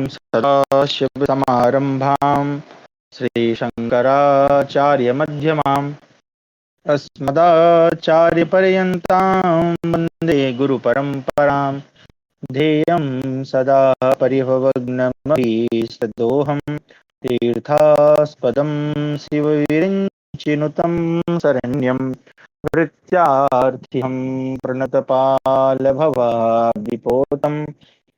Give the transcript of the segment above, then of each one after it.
सदाशिवसमारम्भां श्रीशङ्कराचार्यमध्यमाम् अस्मदाचार्यपर्यन्तां वन्दे गुरुपरम्परां ध्येयं सदा परिभवग्नमभीष्टदोहं तीर्थास्पदं शिवविरिञ्चिनुतं शरण्यं भृत्यार्थिहं प्रणतपालभवाब्धिपोतं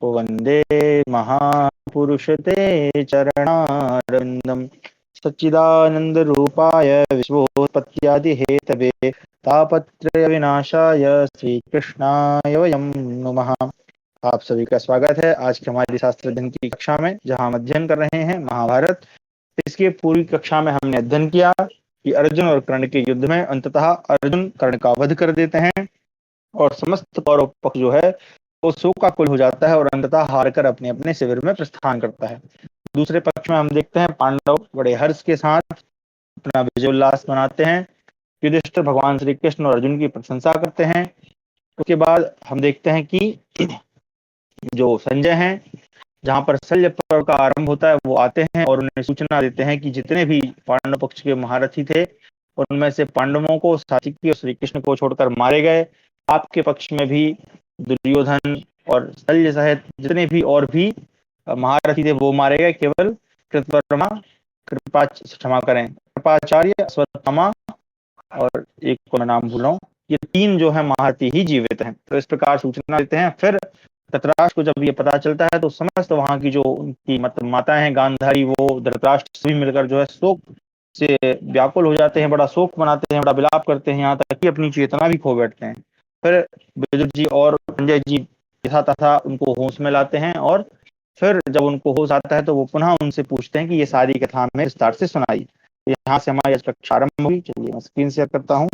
वन्दे महापुरुषते चरणारविन्दम् सच्चिदानंदरूपाय विश्वोत्पत्त्यादिहेतवे तापत्रयविनाशाय श्रीकृष्णाय वयं नुमः। आप सभी का स्वागत है आज की हमारी शास्त्र अध्ययन की कक्षा में, जहां हम अध्ययन कर रहे हैं महाभारत। इसके पूर्वी कक्षा में हमने अध्ययन किया कि अर्जुन और कर्ण के युद्ध में अंततः अर्जुन कर्ण का वध कर देते हैं और समस्त कौरव पक्ष जो है वो शोकाकुल हो जाता है और अंततः हार कर अपने अपने शिविर में प्रस्थान करता है। दूसरे पक्ष में हम देखते हैं पांडव बड़े हर्ष के साथ अपना विजय उल्लास मनाते हैं। युधिष्ठिर भगवान श्री कृष्ण और अर्जुन की प्रशंसा करते हैं। उसके बाद हम देखते हैं कि जो संजय हैं, जहां पर शल्य पर्व का आरंभ होता है, वो आते हैं और उन्हें सूचना देते हैं कि जितने भी पांडव पक्ष के महारथी थे उनमें से पांडवों को सात्विकी और श्री कृष्ण को छोड़कर मारे गए। आपके पक्ष में भी दुर्योधन और शल्य सहित जितने भी और भी महारथी थे वो मारे गए। केवल कृतवर्मा, क्षमा करें, कृपाचार्य, अश्वत्थामा और एक को मैं नाम भूल रहा हूँ, ये तीन जो है महारथी ही जीवित हैं। तो इस प्रकार सूचना देते हैं। फिर धृतराष्ट्र को जब ये पता चलता है तो समस्त वहां की जो उनकी मतलब माताएं हैं गांधारी, वो धृतराष्ट्र से मिलकर जो है शोक से व्याकुल हो जाते हैं, बड़ा शोक मनाते हैं, बड़ा विलाप करते हैं, यहाँ तक कि अपनी चेतना भी खो बैठते हैं। फिर विदुर जी और संजय जी यथा तथा उनको होश में लाते हैं और फिर जब उनको होश आता है तो वो पुनः उनसे पूछते हैं कि ये सारी कथा हमें विस्तार से सुनाई। यहाँ से हमारी आज कक्षा आरंभ हुई। चलिए मैं स्क्रीन शेयर करता हूँ।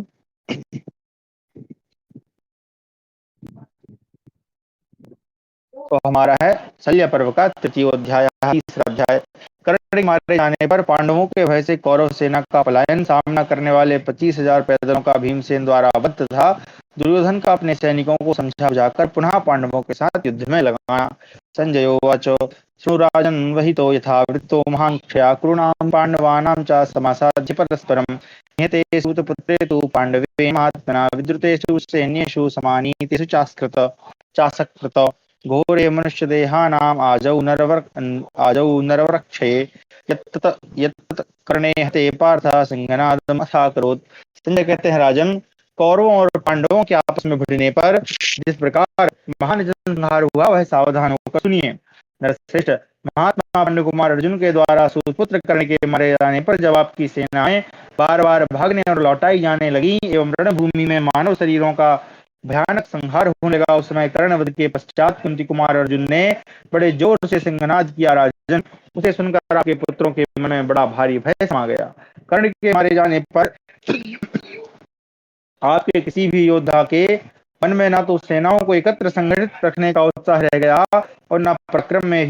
तो हमारा है शल्य पर्व का तृतीय अध्याय, तीसरा अध्याय। कर्ण के मारे जाने पर पांडवों के भय से कौरव सेना का पलायन, सामना करने वाले 25,000 पैदलों का भीमसेन द्वारा वध तथा दुर्योधन का अपने सैनिकों को समझा बुझाकर पुनः पांडवों के साथ युद्ध में लगाना। संजय उवाच सुराजन् वहितो यथा वृत्तो महान् क्षया कुरूणां पांडवानां च समासाद्य परस्परम् निहते सूतपुत्रे तु पांडवे महात्मना विद्रुतेषु सैन्येषु समानीतेषु चासकृत घोरे मनुष्यदेहानाम् आजौ नरवरक्षये यत्तत् कर्णे हते पार्थ सिंहनादम् अथाकरोत्। संजय कहते हैं, राजन, कौरवों और पांडवों के आपस में भिड़ने पर जिस प्रकार महान जनसंहार हुआ वह सावधान होकर सुनिए। नरश्रेष्ठ, महात्मा पांडु कुमार अर्जुन के द्वारा सुपुत्र कर्ण के मारे जाने पर जब आपकी सेनाएं बार बार भागने और लौटाई जाने लगी एवं रणभूमि में मानव शरीरों का भयानक संहार होने लगा, उस समय कर्णवध के पश्चात कुंती कुमार अर्जुन ने बड़े जोर से सिंहनाद किया। राजन, उसे सुनकर आपके पुत्रों के मन में बड़ा भारी भय समा गया। कर्ण के मारे जाने पर आपके किसी भी योद्धा के मन में ना तो सेनाओं को एकत्र संगठित रखने का उत्साह रह गया और ना पराक्रम में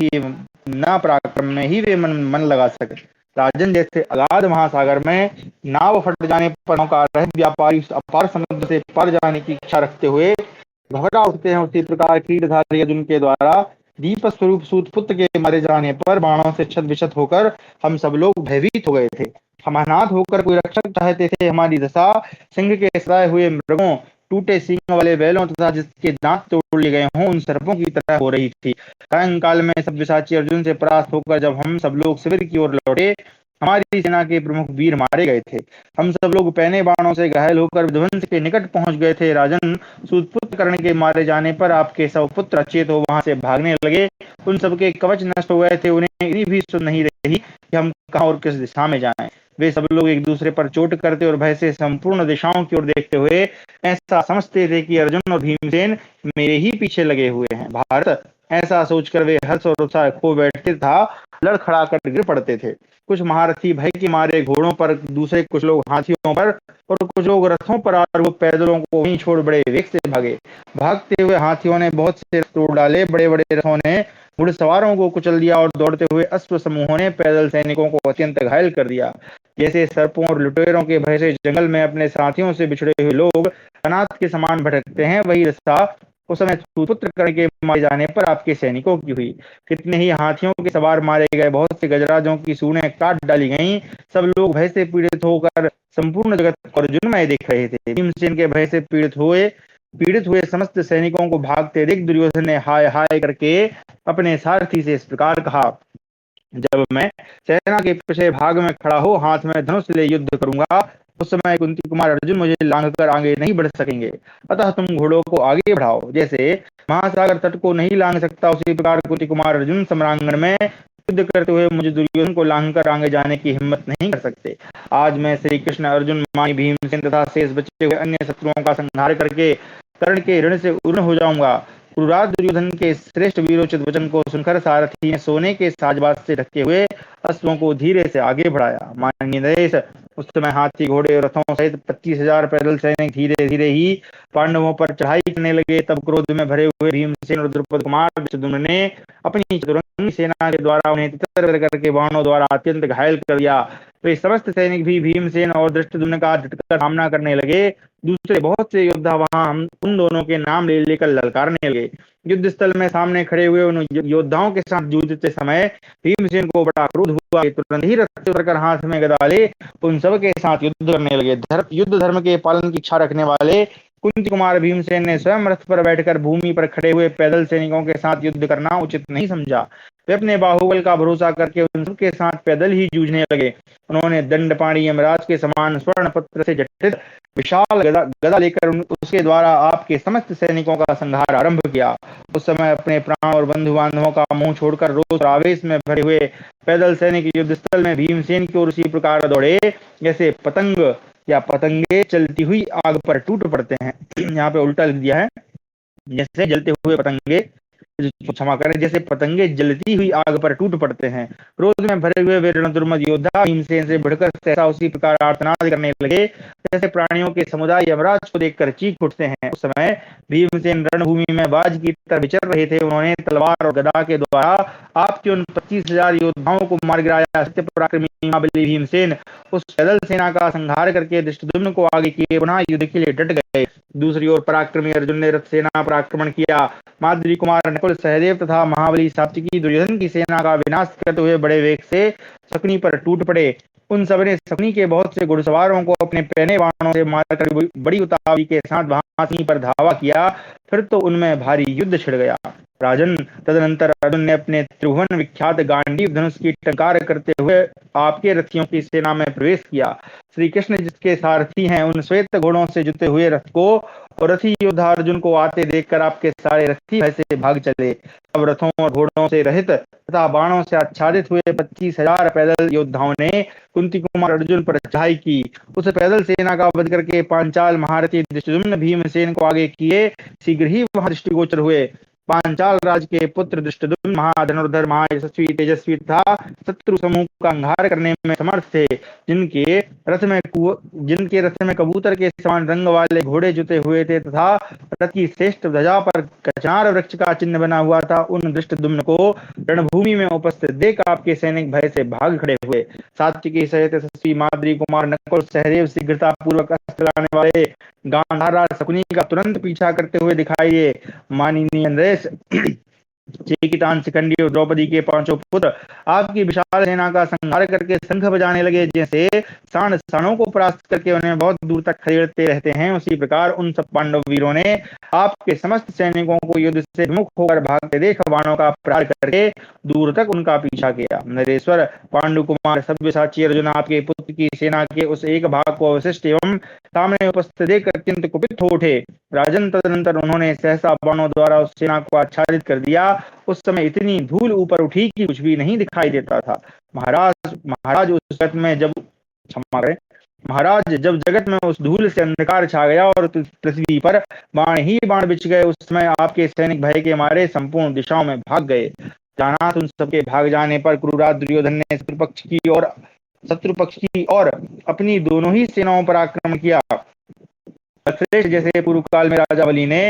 ही वे मन लगा सके। राजन, जैसे अगाध महासागर में नाव फट जाने पर नौका रहित व्यापारी अपार समुद्र से पार जाने की इच्छा रखते हुए घबरा उठते हैं, उसी प्रकार कीटधारी अर्जुन के द्वारा दीप स्वरूप सूतपुत्र के मारे जाने पर बाणों से छत विछत होकर हम सब लोग भयभीत हो गए थे। हम अनाथ होकर कोई रक्षक चाहते थे। हमारी दशा सिंह के सताए हुए मृगों, टूटे सींग वाले बैलों तथा जिसके दांत तोड़ लिए गए हों उन सर्पों की तरह हो रही थी। सायंकाल में सब्यसाची अर्जुन से परास्त होकर जब हम सब लोग शिविर की ओर लौटे, हमारी सेना के प्रमुख वीर मारे गए थे। हम सब लोग पहने बाणों से घायल होकर विध्वंस के निकट पहुंच गए थे। राजन, सूतपुत्र कर्ण के मारे जाने पर आपके सब पुत्र अचेत हो वहां से भागने लगे। उन सबके कवच नष्ट हो गए थे। उन्हें इतनी भी सुध नहीं रही कि हम कहां और किस दिशा में जाएं। वे सब लोग एक दूसरे पर चोट करते और भय से संपूर्ण दिशाओं की ओर देखते हुए ऐसा समझते थे कि अर्जुन और भीमसेन मेरे ही पीछे लगे हुए हैं। भारत, ऐसा सोचकर वे हर्ष और उत्साह खो बैठते था, लड़खड़ा कर गिर पड़ते थे। कुछ महारथी भय के मारे घोड़ों पर, दूसरे कुछ लोग हाथियों पर और कुछ लोग रथों पर और वो पैदलों को वहीं छोड़ बड़े वेग से भागे। भागते हुए हाथियों ने बहुत से तोड़ डाले, बड़े बड़े रथों ने घुड़सवारों को कुचल दिया और दौड़ते हुए अश्व समूहों ने पैदल सैनिकों को अत्यंत घायल कर दिया। जैसे सर्पों और लुटेरों के भय से जंगल में अपने साथियों से बिछड़े हुए लोग अनाथ के समान भटकते हैं, वही दशा उस समय सुपुत्र कर्ण के मारे जाने पर आपके सैनिकों की हुई। कितने ही हाथियों के सवार मारे गए, बहुत से गजराजों की सूंडें काट डाली गईं। सब लोग भय से पीड़ित होकर संपूर्ण जगत को अर्जुनमय देख रहे थे। भीमसेन के भय से पीड़ित हुए समस्त सैनिकों को भागते देख दुर्योधन ने हाय हाय करके अपने सारथी से इस प्रकार कहा, जब मैं सेना के पिछले भाग में खड़ा हो हाथ में धनुष ले युद्ध करूंगा, उस समय कुंती कुमार अर्जुन मुझे लांघ कर आगे नहीं बढ़ सकेंगे। अतः तुम घोड़ों को आगे बढ़ाओ। जैसे महासागर तट को नहीं लांघ सकता, उसी प्रकार कुंती कुमार अर्जुन सम्रांगण में युद्ध करते हुए मुझे दुर्योधन को लांघ कर आगे जाने की हिम्मत नहीं कर सकते। आज मैं श्री कृष्ण अर्जुन मानी भीमसेन तथा शेष बचे हुए अन्य शत्रुओं का संहार करके कर्ण के ऋण से उर्ण हो जाऊंगा। क्रुराज दुर्योधन के श्रेष्ठ वीरोचित वचन को सुनकर सारथी ने सोने के साजबाज से ढके हुए अश्वों को धीरे से आगे बढ़ाया। माननीय नरेश, उस समय हाथी घोड़े और रथों सहित 25,000 पैदल सैनिक धीरे धीरे ही पांडवों पर चढ़ाई करने लगे। तब क्रोध में भरे हुए भीमसेन और द्रुपद कुमार धृष्टद्युम्न ने अपनी चतुरंगी सेना के द्वारा उन्हें तितर करके बाणों द्वारा अत्यंत घायल कर दिया। वे समस्त सैनिक भी भीमसेन और धृष्टद्युम्न का डटकर सामना करने लगे। दूसरे बहुत से योद्धा वहां हम उन दोनों के नाम ले लेकर ललकारने लगे। युद्ध स्थल में सामने खड़े हुए उन योद्धाओं के साथ जूझते समय भीमसेन को बड़ा क्रोध हुआ। तुरंत ही रथ से उतरकर हाथ में गदा ले उन सब के साथ युद्ध करने लगे। युद्ध धर्म के पालन की इच्छा रखने वाले कुंती कुमार भीमसेन ने स्वयं रथ पर बैठकर भूमि पर खड़े हुए पैदल सैनिकों के साथ युद्ध करना उचित नहीं समझा। वे अपने बाहुबल का भरोसा करके उन सबके साथ पैदल ही जूझने लगे। उन्होंने दंडपाणी यमराज के समान स्वर्ण पत्र से जटित विशाल गदा लेकर उसके द्वारा आपके समस्त सैनिकों का संहार आरंभ किया। उस समय अपने प्राण और बंधु बांधवों का मुंह छोड़कर रोष और आवेश में भरे हुए पैदल सैनिक युद्ध स्थल में भीमसेन की ओर उसी प्रकार दौड़े जैसे पतंग या पतंगे चलती हुई आग पर टूट पड़ते हैं। यहाँ पे उल्टा लिख दिया है, जैसे जलते हुए पतंगे, क्षमा करें, जैसे पतंगे जलती हुई आग पर टूट पड़ते हैं। क्रोध में भरे हुए वे रणदुर्मद योद्धा भीमसेन से बढ़कर सहसा उसी प्रकार आर्तनाद करने लगे जैसे प्राणियों के समुदाय यमराज को देखकर चीख उठते हैं। उस समय भीमसेन रणभूमि में बाज की तरह विचर रहे थे। उन्होंने तलवार और गदा के द्वारा आपके उन 25,000 योद्धाओं को मार गिराया। सत्य पराक्रमी महाबली भीमसेन उस पैदल सेना का संहार करके धृष्टद्युम्न को आगे किए पुनः युद्ध के लिए डट गए। दूसरी ओर पराक्रमी अर्जुन ने रथ सेना पर आक्रमण किया। माद्री कुमार नकुल, सहदेव तथा महाबली सात्विकी दुर्योधन की सेना का विनाश करते हुए बड़े वेग से शकुनी पर टूट पड़े। उन सबने शकुनी के बहुत से घुड़सवारों को अपने पैने बाणों से मारकर बड़ी उतावली के साथ हाथी पर धावा किया। फिर तो उनमें भारी युद्ध छिड़ गया। राजन, तदनंतर अर्जुन ने अपने त्रिभुवन विख्यात गांडीव धनुष की टंकार करते हुए आपके रथियों की सेना में प्रवेश किया। श्री कृष्ण जिसके सारथी हैं, उन श्वेत घोड़ों से जुते हुए रथ को और रथी योद्धा अर्जुन को आते देखकर आपके सारे रथी भय से भाग चले। अब रथों और घोड़ों से रहित तथा बाणों से आच्छादित हुए 25,000 पैदल योद्धाओं ने कुंती कुमार अर्जुन पर चढ़ाई की। उस पैदल सेना का वध करके पांचाल महारथी धृष्टद्युम्न भीमसेन को आगे किए शीघ्र ही वहां दृष्टिगोचर हुए। पांचाल राज के पुत्र धृष्टद्युम्न महाधनुर्धर, महायशस्वी, तेजस्वी था, शत्रु समूह का संहार करने में समर्थ थे। जिनके रथ में कबूतर के समान रंग वाले घोड़े जुते हुए थे तथा रथ की श्रेष्ठ ध्वजा पर कचार वृक्ष का चिन्ह बना हुआ था, उन धृष्टद्युम्न को रणभूमि में उपस्थित देख आपके सैनिक भय से भाग खड़े हुए। सात्विकी सहित यशस्वी माद्री कुमार नकुल, सहदेव शीघ्रता पूर्वक अस्त्र चलाने वाले गांधार राज शकुनी का तुरंत पीछा करते हुए दिखाई दिए। माननीय नरेश, चेकितान, शिखंडी और द्रौपदी के पांचों पुत्र आपकी विशाल सेना का संहार करके शंख बजाने लगे। जैसे सांड साणों को परास्त करके उन्हें बहुत दूर तक खदेड़ते रहते हैं, उसी प्रकार उन सब पांडव वीरों ने आपके समस्त सैनिकों को युद्ध से विमुख होकर भागते देख बाणों का प्रहार करके दूर तक उनका पीछा किया। नरेश्वर, पांडु कुमार सव्यसाची अर्जुन आपके पुत्र की सेना के उस एक भाग को अवशिष्ट एवं सामने उपस्थित देख अत्यंत कुपित हो उठे। राजन, तदनंतर उन्होंने सहसा बाणों द्वारा उस सेना को आच्छादित कर दिया। उस समय इतनी धूल ऊपर उठी कि कुछ भी नहीं दिखाई देता था। महाराज महाराज उस जगत में जब क्षमा करें महाराज जब जगत में उस धूल से अंधकार छा गया और पृथ्वी पर बाण ही बाण बिछ गए, उस समय आपके सैनिक भय के मारे संपूर्ण दिशाओं में भाग गए। जानात, उन सबके भाग जाने पर क्रूराज दुर्योधन ने शत्रु पक्ष की और अपनी दोनों ही सेनाओं पर आक्रमण किया। श्रेष्ठ जैसे पूर्व काल में राजा बलि ने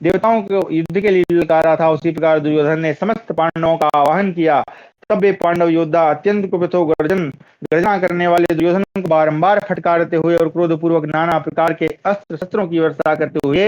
देवताओं को युद्ध के लिए ललकारा था, उसी प्रकार दुर्योधन ने समस्त पांडवों का आवाहन किया तब वे पांडव योद्धा अत्यंत कुपित हो गर्जना करने वाले दुर्योधन को बारंबार फटकारते हुए और क्रोधपूर्वक नाना प्रकार के अस्त्र शस्त्रों की वर्षा करते हुए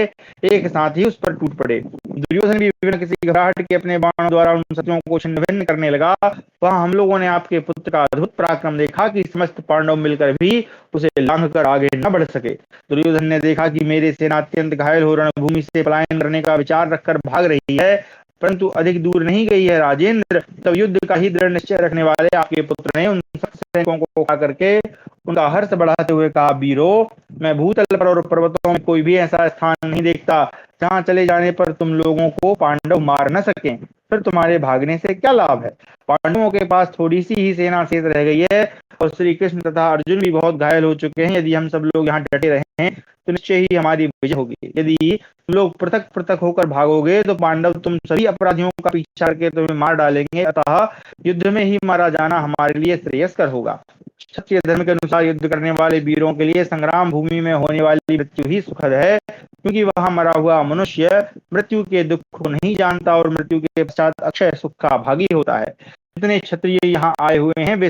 एक साथ ही उस पर टूट पड़े। दुर्योधन भी बिना किसी घबराहट के अपने बाणों द्वारा उन शत्रुओं को छिन्न भिन्न करने लगा। वहां हम लोगों ने आपके पुत्र का अद्भुत पराक्रम देखा कि समस्त पांडव मिलकर भी उसे लांघ कर आगे न बढ़ सके। दुर्योधन ने देखा कि मेरी सेना अत्यंत घायल हो रणभूमि से पलायन करने का विचार रखकर भाग रही है, परंतु अधिक दूर नहीं गई है राजेंद्र। तब युद्ध का ही दृढ़ निश्चय रखने वाले आपके पुत्र ने उन सैनिकों को उठा करके उनका हर्ष बढ़ाते हुए कहा, वीरो, मैं भूतल पर और पर्वतों में कोई भी ऐसा स्थान नहीं देखता जहां चले जाने पर तुम लोगों को पांडव मार न सकें। फिर तुम्हारे भागने से क्या लाभ है? पांडवों के पास थोड़ी सी ही सेना शेष रह गई है और श्री कृष्ण तथा अर्जुन भी बहुत घायल हो चुके हैं। यदि हम सब लोग यहाँ डटे रहे तो निश्चय ही हमारी विजय होगी। यदि तुम लोग पृथक पृथक होकर भागोगे तो पांडव तुम सभी अपराधियों का पीछा करके तुम्हें मार डालेंगे। अतः युद्ध में ही मारा जाना हमारे लिए श्रेयस्कर होगा। क्षत्रिय धर्म के अनुसार युद्ध करने वाले वीरों के लिए संग्राम भूमि में होने वाली मृत्यु ही सुखद है, क्योंकि वहां मरा हुआ मनुष्य मृत्यु के दुख को नहीं जानता और मृत्यु के पश्चात अक्षय सुख का भागी होता है। जितने क्षत्रिय यहाँ आए हुए हैं वे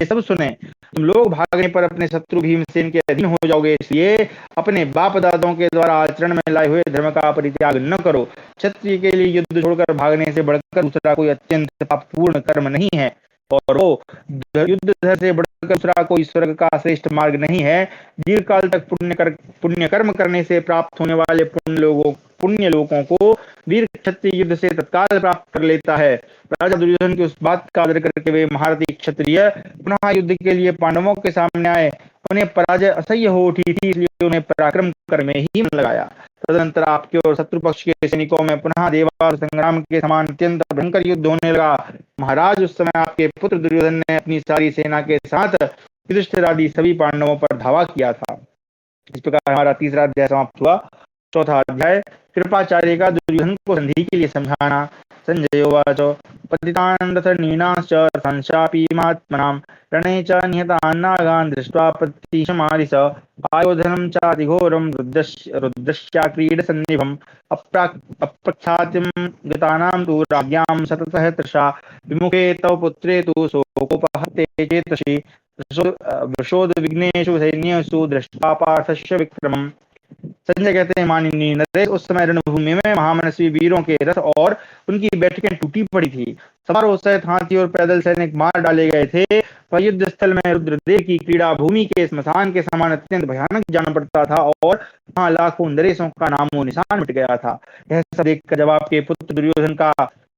सब सुने। तुम लोग भागने पर अपने शत्रु भीमसेन के अधीन हो जाओगे, इसलिए अपने बाप दादों के द्वारा आचरण में लाए हुए धर्म का परित्याग न करो। क्षत्रिय के लिए युद्ध छोड़कर भागने से बढ़कर दूसरा कोई अत्यंत पापपूर्ण कर्म नहीं है, और वो युद्ध से बढ़कर दूसरा कोई स्वर्ग का श्रेष्ठ मार्ग नहीं है। दीर्घ काल तक पुण्य कर्म करने से प्राप्त होने वाले पुण्य लोगों को वीर क्षत्रिय युद्ध से तत्काल प्राप्त कर लेता है। राजा दुर्योधन की उस बात का आदर करके वे महारथी क्षत्रिय पुनः युद्ध के लिए पांडवों के सामने आए। उन्हें पराजय असह्य हो उठी थी, इसलिए उन्हें पराक्रम कर में ही मन लगाया। तदनंतर आपके और शत्रु पक्ष के सैनिकों में पुनः देवासुर संग्राम के समान अत्यंत भयंकर युद्ध होने लगा। महाराज, उस समय आपके पुत्र दुर्योधन ने अपनी सारी सेना के साथ युधिष्ठिर आदि सभी पांडवों पर धावा किया था। इस प्रकार हमारा तीसरा अध्याय समाप्त हुआ। चौथा अध्याय, कृपाचार्य का दुर्योधन को संधि के लिए समझाना। संजय उवाच, पतितान् रथनीनाश्च रथांश्चापि महात्मनां रणे च निहतान् नागान् दृष्ट्वा प्रतिशमारिष आयोधनं चातिघोरं रुद्रश्चाक्रीडसन्निभम् अप्रख्यातिं गतानां तु राज्ञां सततः तृषा विमुखे तव पुत्रे तु शोकोपहते चेतसि वृषोद्विग्नेषु सैन्येषु दृष्ट्वा पार्थस्य विक्रमम्। संजय कहते हैं, माननीय नरेश, उस समय रणभूमि में महामनस्वी वीरों के रथ और उनकी बैठकें टूटी पड़ी थी। सवारों सहित हाथी और पैदल सैनिक मार डाले गए थे। वह युद्ध स्थल में रुद्रदेव की क्रीड़ा भूमि के स्मशान के समान अत्यंत भयानक जान पड़ता था और वहां लाखों नरेशों का नामो निशान मिट गया था। यह सब देखकर जब आपके पुत्र दुर्योधन का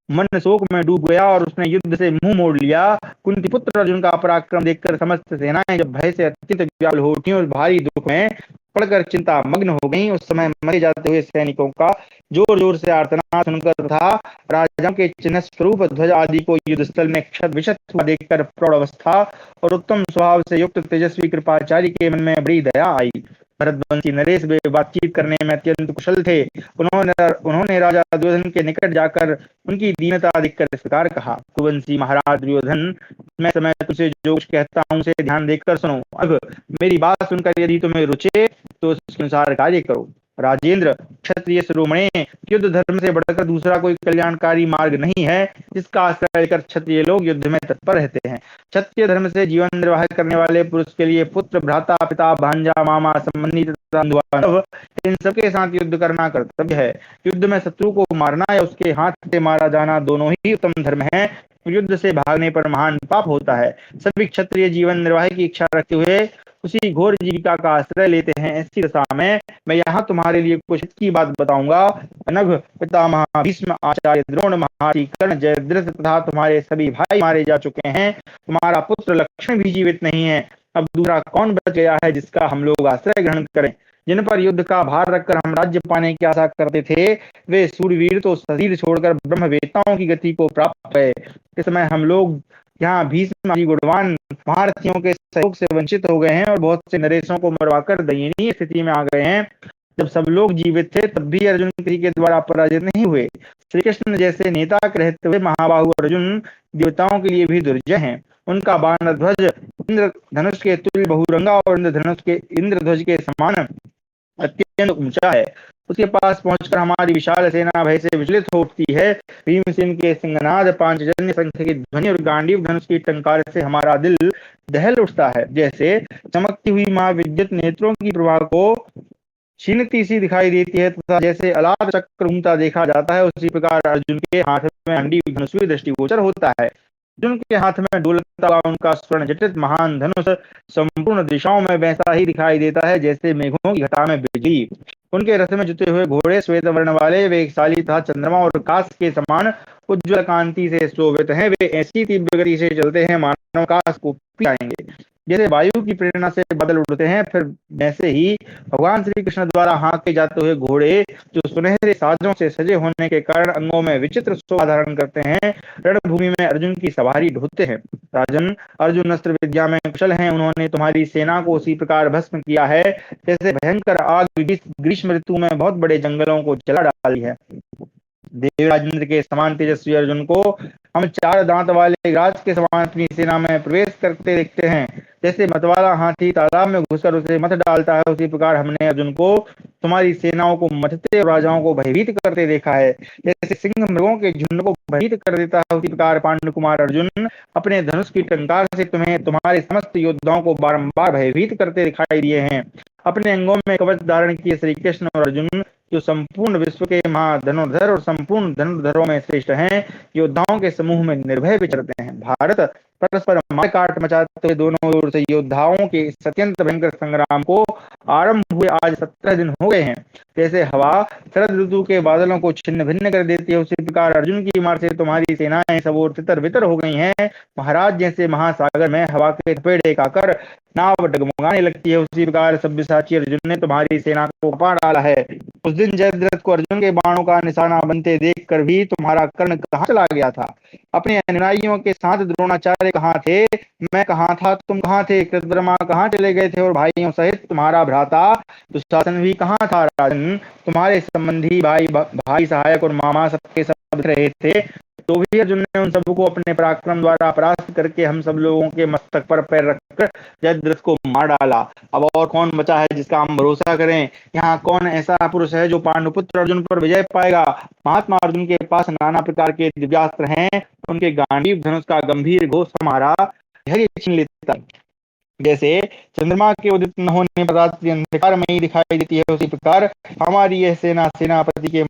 मन शोक में डूब गया और उसने युद्ध से मुंह मोड़ लिया, कुंती पुत्र अर्जुन का पराक्रम देखकर समस्त सेनाएं जब भय से अत्यंत व्याकुल हो उठी और भारी दुख में पड़कर चिंता मग्न हो गई, उस समय मरे जाते हुए सैनिकों का जोर जोर से आर्तनाद सुनकर तथा राजाओं के चिन्ह स्वरूप ध्वज आदि को युद्ध स्थल में क्षत विक्षत हुआ देखकर प्रौढ़ अवस्था और उत्तम स्वभाव से युक्त तेजस्वी कृपाचार्य के मन में बड़ी दया आई। भरतवंशी नरेश वे बातचीत करने में अत्यंत कुशल थे। उन्होंने राजा दुर्योधन के निकट जाकर उनकी दीनता देखकर इस प्रकार कहा, कुरुवंशी महाराज दुर्योधन, मैं समय तुझसे जो कुछ कहता हूँ उसे ध्यान देकर सुनो। अब मेरी बात सुनकर यदि तुम्हें रुचे तो उसके अनुसार कार्य करो। राजेंद्र, क्षत्रिय शिरोमणे, युद्ध धर्म से बढ़कर दूसरा कोई कल्याणकारी मार्ग नहीं है, जिसका आश्रय लेकर क्षत्रिय लोग युद्ध में तत्पर रहते हैं। क्षत्रिय धर्म से जीवन निर्वाह करने वाले पुरुष के लिए पुत्र, भ्राता, पिता, भांजा, मामा, संबंधी तथा बंधु बांधव, इन सबके साथ युद्ध करना कर्तव्य है। युद्ध में शत्रु को मारना या उसके हाथ से मारा जाना दोनों ही उत्तम धर्म है। युद्ध से भागने पर महान पाप होता है। सभी क्षत्रिय जीवन निर्वाह की इच्छा रखते हुए उसी घोर जीविका का आश्रय लेते हैं। ऐसी दशा में मैं यहाँ तुम्हारे लिए कुछ की बात बताऊंगा। नभ, पितामह भीष्म, आचार्य द्रोण, महारथी कर्ण, जयद्रथ तथा तुम्हारे सभी भाई मारे जा चुके हैं। तुम्हारा पुत्र लक्ष्मण भी जीवित नहीं है। अब दूसरा कौन बच गया है जिसका हम लोग आश्रय ग्रहण करें? जिन पर युद्ध का भार रखकर हम राज्य पाने की आशा करते थे, वे सूरवीर तो शरीर छोड़कर ब्रह्मवेताओं की गति को प्राप्त हुए। इस समय हम लोग यहाँ भीष्म आदि गुणवान महारथियों के सहयोग से वंचित हो गए हैं और बहुत से नरेशों को मरवाकर दयनीय स्थिति में आ गए हैं। जब सब लोग जीवित थे तब भी अर्जुन किसी के द्वारा पराजित नहीं हुए। श्री कृष्ण जैसे नेता के रहते हुए महाबाहु अर्जुन देवताओं के लिए भी दुर्जय हैं। उनका बाण ध्वज इंद्र धनुष के तुल्य बहुरंगा और इंद्रध्वज के समान अत्यंत ऊंचा है। उसके पास पहुंचकर हमारी विशाल सेना भय से विचलित हो उठती है। भीमसेन के सिंहनाद, पांचजन्य शंख की ध्वनि और गांडीव धनुष की टंकार से हमारा दिल दहल उठता है। जैसे चमकती हुई महाविद्युत नेत्रों की प्रभा को क्षीणती सी दिखाई देती है तथा जैसे अलाद चक्र घूमता देखा जाता है, उसी प्रकार अर्जुन के हाथ में गांडीव धनुष भी दृष्टिगोचर होता है। अर्जुन के हाथ में डोलता हुआ उनका स्वर्ण जटित महान धनुष संपूर्ण दिशाओं में वैसा ही दिखाई देता है जैसे मेघों की घटा में बिजली। उनके रथ में जुते हुए घोड़े श्वेत वर्ण वाले, वेगशाली तथा चंद्रमा और काश के समान उज्ज्वल कांति से शोभित हैं। वे ऐसी तीव्र गति से चलते हैं मानो काश को पी जाएंगे। जैसे वायु की प्रेरणा से बादल उड़ते हैं, फिर वैसे ही भगवान श्री कृष्ण द्वारा हाँके जाते हुए घोड़े, जो सुनहरे साजों से सजे होने के कारण अंगों में विचित्र शोभा धारण करते हैं, रणभूमि में अर्जुन की सवारी ढोते हैं। राजन, अर्जुन अस्त्र विद्या में कुशल हैं। उन्होंने तुम्हारी सेना को उसी प्रकार भस्म किया है जैसे भयंकर आग ग्रीष्म ऋतु में बहुत बड़े जंगलों को जला डाली है। देवराज इंद्र के समान तेजस्वी अर्जुन को हम चार दांत वाले राज के समान अपनी सेना में प्रवेश करते देखते हैं। जैसे मतवाला हाथी तालाब में घुसकर उसे मथ डालता है, उसी प्रकार हमने अर्जुन को तुम्हारी सेनाओं को मथते और राजाओं को भयभीत करते देखा है। जैसे सिंह मृगों के झुंड को भयभीत कर देता है, उसी प्रकार पांडु कुमार अर्जुन अपने धनुष की टंकार से तुम्हें तुम्हारे समस्त योद्धाओं को बारंबार भयभीत करते दिखाई दिए हैं। अपने अंगों में कवच धारण किए श्री कृष्ण और अर्जुन, जो संपूर्ण विश्व के महाधनुर्धर और संपूर्ण धनुर्धरों में श्रेष्ठ हैं, योद्धाओं के समूह में निर्भय विचरते हैं। भारत, परस्पर मारकाट मचाते हुए दोनों ओर से योद्धाओं के इस अत्यंत भयंकर संग्राम को आरंभ हुए आज 17 दिन हो गए हैं। जैसे हवा शरद ऋतु के बादलों को छिन्न भिन्न कर देती है, उसी प्रकार अर्जुन की मार से तुम्हारी सेनाएं सब ओर तितर बितर हो गई हैं। महाराज, जैसे महासागर में हवा के थपेड़े खाकर नाव डगमगाने लगती है, उसी प्रकार सब्यसाची अर्जुन ने तुम्हारी सेना को कपा डाला है। उस दिन जयद्रथ को अर्जुन के बाणों का निशाना बनते देख कर भी तुम्हारा कर्ण कहाँ चला गया था? अपने अनुयायियों के साथ द्रोणाचार्य कहाँ थे? मैं कहाँ था? तुम कहाँ थे? कृतवर्मा कहाँ चले गए थे? और भाइयों सहित तुम्हारा भ्राता दुशासन भी कहाँ था? राजन, तुम्हारे संबंधी भाई सहायक और मामा सबके सब रहे थे, तो भी अर्जुन ने उन सबको अपने पराक्रम द्वारा परास्त करके हम सब लोगों के मस्तक पर पैर रखकर जयद्रथ को मार डाला। अब और कौन बचा है जिसका हम भरोसा करें? यहाँ कौन ऐसा पुरुष है जो पांडुपुत्र अर्जुन पर विजय पाएगा? महात्मा अर्जुन के पास नाना प्रकार के दिव्यास्त्र हैं, उनके गांडीव धनुष का गंभीर घोष हमारा धैर्य छीन लेता है। जैसे चंद्रमा के उदित न होने पर रात्रि अंधकार में ही दिखाई देती है, उसी प्रकार हमारी यह सेना सेनापति के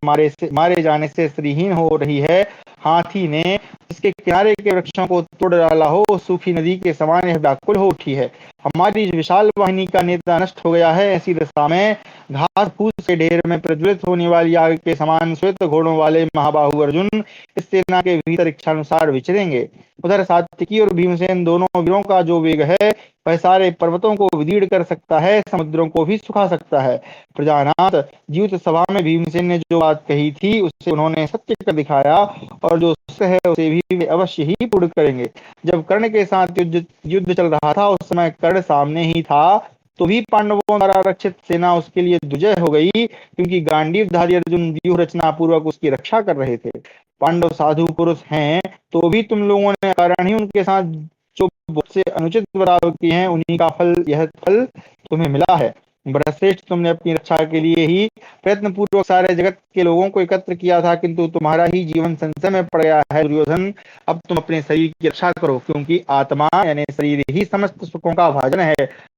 मारे जाने से श्रीहीन हो रही है। हाथी ने इसके किनारे के वृक्षों को तोड़ डाला हो, सूखी नदी के समान यह व्याकुल हो उठी है। हमारी विशाल वाहिनी का नेता नष्ट हो गया है। ऐसी दशा में घास फूस के ढेर में प्रज्वलित होने वाली आग के समान श्वेत घोड़ों वाले महाबाहु अर्जुन इस सेना के भीतर इच्छानुसार विचरेंगे। उधर सात्विकी और भीमसेन दोनों वीरों का जो वेग है, वह सारे पर्वतों को विदीर्ण कर सकता है, समुद्रों को भी सुखा सकता है। प्रजानाथ, जीवित सभा में भीमसेन ने जो बात कही थी उससे उन्होंने सत्य कर दिखाया, और जो सत्य है उसे भी वे अवश्य ही पूर्ण करेंगे। जब कर्ण के साथ युद्ध चल रहा था, उस समय कर्ण सामने ही था, तो भी पांडवों द्वारा रक्षित सेना उसके लिए दुर्जय हो गई, क्योंकि गांडीवधारी अर्जुन व्यूह रचना पूर्वक उसकी रक्षा कर रहे थे। पांडव साधु पुरुष हैं, तो भी तुम लोगों ने कारण ही उनके साथ जो बहुत से अनुचित बर्ताव किए हैं, उन्हीं का फल यह फल तुम्हें मिला है। श्रेष्ठ, तुमने अपनी रक्षा के लिए ही प्रयत्न पूर्वक सारे जगत के लोगों को एकत्र किया था, किंतु तुम्हारा ही जीवन संशय में पड़ गया है दुर्योधन। अब तुम अपने शरीर की रक्षा करो, क्योंकि आत्मा यानी शरीर ही समस्त सुखों का भाजन है।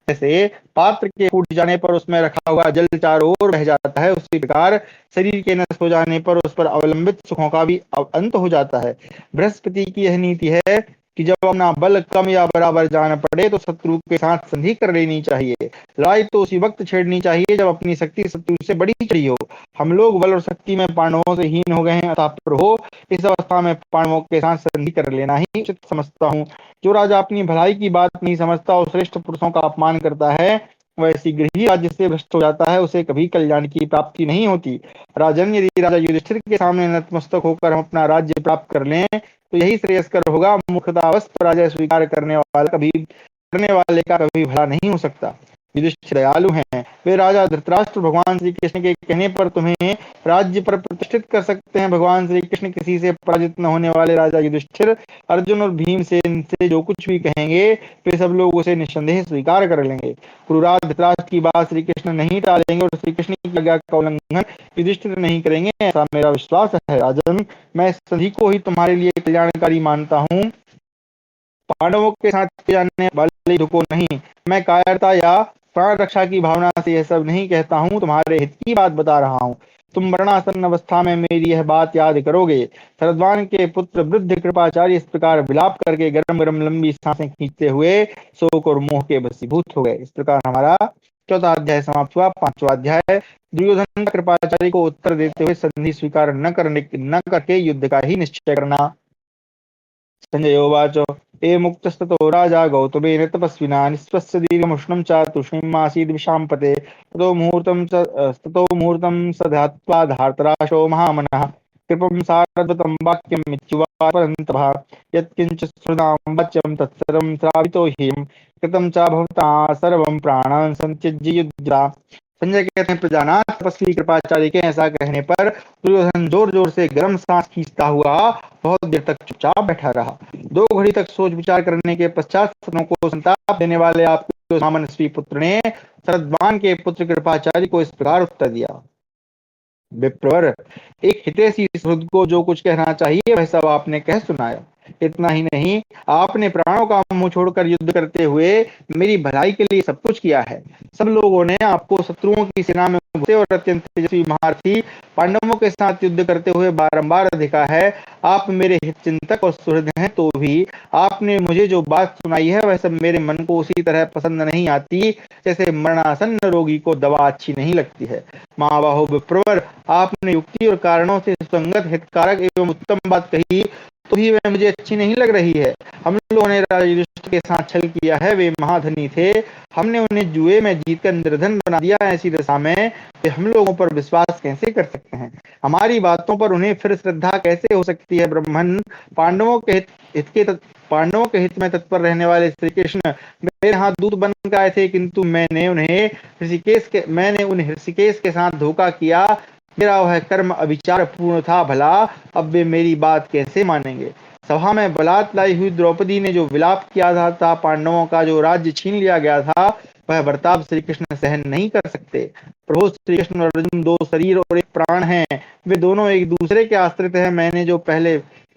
जैसे पात्र के फूट जाने पर उसमें रखा हुआ जल चारों ओर बह जाता है, उसी प्रकार शरीर के नष्ट हो जाने पर उस पर अवलंबित सुखों का भी अंत हो जाता है। बृहस्पति की यह नीति है कि जब अपना बल कम या बराबर जान पड़े तो शत्रु के साथ संधि कर लेनी चाहिए। लड़ाई तो उसी वक्त छेड़नी चाहिए जब अपनी शक्ति शत्रु से बड़ी चढ़ी हो। हम लोग बल और शक्ति में पांडवों से हीन हो गए हैं, अतः प्रभो इस अवस्था में पांडवों के साथ संधि कर लेना ही उचित समझता हूँ। जो राजा अपनी भलाई की बात नहीं समझता और श्रेष्ठ पुरुषों का अपमान करता है, वह शीघ्र ही राज्य से भ्रष्ट हो जाता है, उसे कभी कल्याण की प्राप्ति नहीं होती। राजन, यदि राजा युधिष्ठिर के सामने नतमस्तक होकर हम अपना राज्य प्राप्त कर लें तो यही श्रेयस्कर होगा। मूर्खतावश पराजय स्वीकार करने वाले का कभी भला नहीं हो सकता। युधिष्ठिर दयालु हैं। वे राजा धृतराष्ट्र भगवान श्री कृष्ण के कहने पर तुम्हें राज्य पर प्रतिष्ठित कर सकते हैं। भगवान श्री कृष्ण किसी से पराजित न होने वाले राजा युधिष्ठिर अर्जुन और भीमसेन से जो कुछ भी कहेंगे वे सब लोग उसे निस्संदेह स्वीकार कर लेंगे। गुरुराज धृतराष्ट्र की बात श्री कृष्ण नहीं टालेंगे और श्री कृष्ण की आज्ञा का उल्लंघन युधिष्ठिर नहीं करेंगे, ऐसा मेरा विश्वास है। राजन, मैं इस संधि को ही तुम्हारे लिए कल्याणकारी मानता हूँ। पांडवों के साथ किए जाने वाले युद्ध को नहीं। मैं कायरता या प्राण रक्षा की भावना से यह सब नहीं कहता हूँ, तुम्हारे हित की बात बता रहा हूँ। तुम मरणासन अवस्था में मेरी यह बात याद करोगे। शरद्वान के पुत्र वृद्ध कृपाचार्य इस प्रकार विलाप करके गरम गरम लंबी सांसें खींचते हुए शोक और मोह के वशीभूत हो गए। इस प्रकार हमारा चौथा अध्याय समाप्त हुआ। पांचवा अध्याय, दुर्योधन कृपाचार्य को उत्तर देते हुए संधि स्वीकार न करके युद्ध का ही निश्चय करना। संजय उवाच ए मुक्तस्ततो राजा गौतमेन तपस्विना निःश्वस्य दीर्घमुष्णं च तूष्णीमासीद् विशाम्पते ततो मुहूर्तं स ध्यात्वा धार्तराष्ट्रो महामनः कृपं सारद्वतं वाक्यं मित्युवाच परन्तपः यत्किञ्च श्रुतां वाच्यं तत्सर्वं श्रावितो ह्यं कृतं च भवता सर्वं प्राणान् संत्यज्य युध्या। संजय कहते हैं, प्रजानाथ तपस्वी कृपाचार्य के ऐसा कहने पर दुर्योधन जोर जोर से गर्म सांस खींचता हुआ बहुत देर तक चुपचाप बैठा रहा। 2 घड़ी तक सोच विचार करने के पश्चात सत्रों को संताप देने वाले आपके सामनस्वी पुत्र ने शरद्वान के पुत्र कृपाचार्य को इस प्रकार उत्तर दिया। विप्रवर, एक हितैषी सुहृद को जो कुछ कहना चाहिए वह सब आपने कह सुनाया। इतना ही नहीं, आपने प्राणों का मुंह छोड़कर युद्ध करते हुए मेरी भलाई के लिए सब कुछ किया है। सब लोगों ने आपको शत्रुओं की सेना में घुसे और अत्यंत तेजस्वी महारथी पांडवों के साथ युद्ध करते हुए बारंबार देखा है। आप मेरे हित चिंतक और सुहृद हैं, तो भी आपने मुझे जो बात सुनाई है वह सब मेरे मन को उसी तरह पसंद नहीं आती जैसे मरणासन्न रोगी को दवा अच्छी नहीं लगती है। महाबाहो विप्रवर, आपने युक्ति और कारणों से सुसंगत हितकारक एवं उत्तम बात कही, तो भी वह मुझे अच्छी नहीं लग रही है। हम लोगों ने राजा युधिष्ठिर के साथ छल किया है। वे महाधनी थे, हमने उन्हें जुए में जीतकर निर्धन बना दिया। ऐसी दशा में वे हम लोगों पर विश्वास कैसे कर सकते हैं? हमारी बातों पर उन्हें फिर श्रद्धा कैसे हो सकती है? ब्राह्मण, पांडवों के पांडवों के हित में तत्पर रहने वाले श्री कृष्ण मेरे यहाँ दूत बनकर आए थे, किंतु मैंने उन्हें ऋषिकेश के साथ धोखा किया। मेरा वह कर्म अविचार पूर्ण था। भला अब वे मेरी बात कैसे मानेंगे? सभा में बलात् लाई हुई द्रौपदी ने जो विलाप किया था, पांडवों का जो राज्य छीन लिया गया था, वह बर्ताव श्री कृष्ण सहन नहीं कर सकते। प्रभु श्री कृष्ण और अर्जुन 2 शरीर और 1 प्राण हैं। वे दोनों एक दूसरे के आश्रित हैं।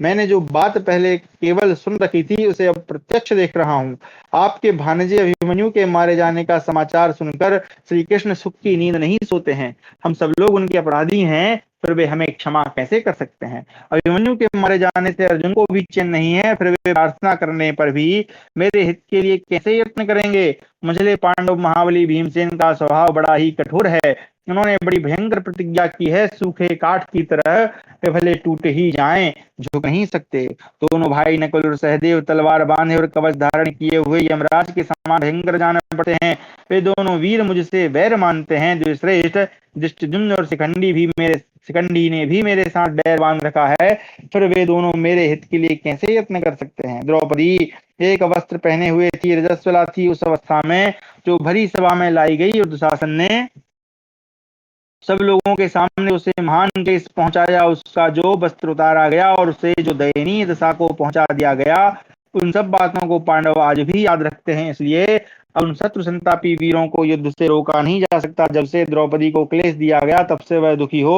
मैंने जो बात पहले केवल सुन रखी थी उसे अब प्रत्यक्ष देख रहा हूँ। आपके भानजे अभिमन्यु के मारे जाने का समाचार सुनकर श्री कृष्ण सुख की नींद नहीं सोते हैं। हम सब लोग उनके अपराधी हैं, फिर वे हमें क्षमा कैसे कर सकते हैं? अभिमन्यु के मारे जाने से अर्जुन को भी चैन नहीं है, फिर वे प्रार्थना करने पर भी मेरे हित के लिए कैसे यत्न करेंगे? मुझले पांडव महाबली भीमसेन का स्वभाव बड़ा ही कठोर है। उन्होंने बड़ी भयंकर प्रतिज्ञा की है, सूखे काठ की तरह वे भले टूट ही जाएं, झुक नहीं सकते। दोनों भाई नकुल और सहदेव तलवार बांधे और कवच धारण किए हुए यमराज के समान भयंकर जान पड़ते हैं। वे दोनों वीर मुझसे वैर मानते हैं। जो श्रेष्ठ दृष्टिद्युम्न और शिखंडी ने भी मेरे साथ बैर बांध रखा है, फिर वे दोनों मेरे हित के लिए कैसे यत्न कर सकते हैं? द्रौपदी एक वस्त्र पहने हुए थी, रजस्वला थी। उस अवस्था में जो भरी सभा में लाई गई और दुशासन ने सब लोगों के सामने उसे महान केस पहुंचाया, उसका जो वस्त्र उतारा गया और उसे जो दयनीय दशा को पहुंचा दिया गया, उन सब बातों को पांडव आज भी याद रखते हैं। इसलिए अब उन शत्रु संतापी वीरों को युद्ध से रोका नहीं जा सकता। जब से द्रौपदी को क्लेश दिया गया तब से वह दुखी हो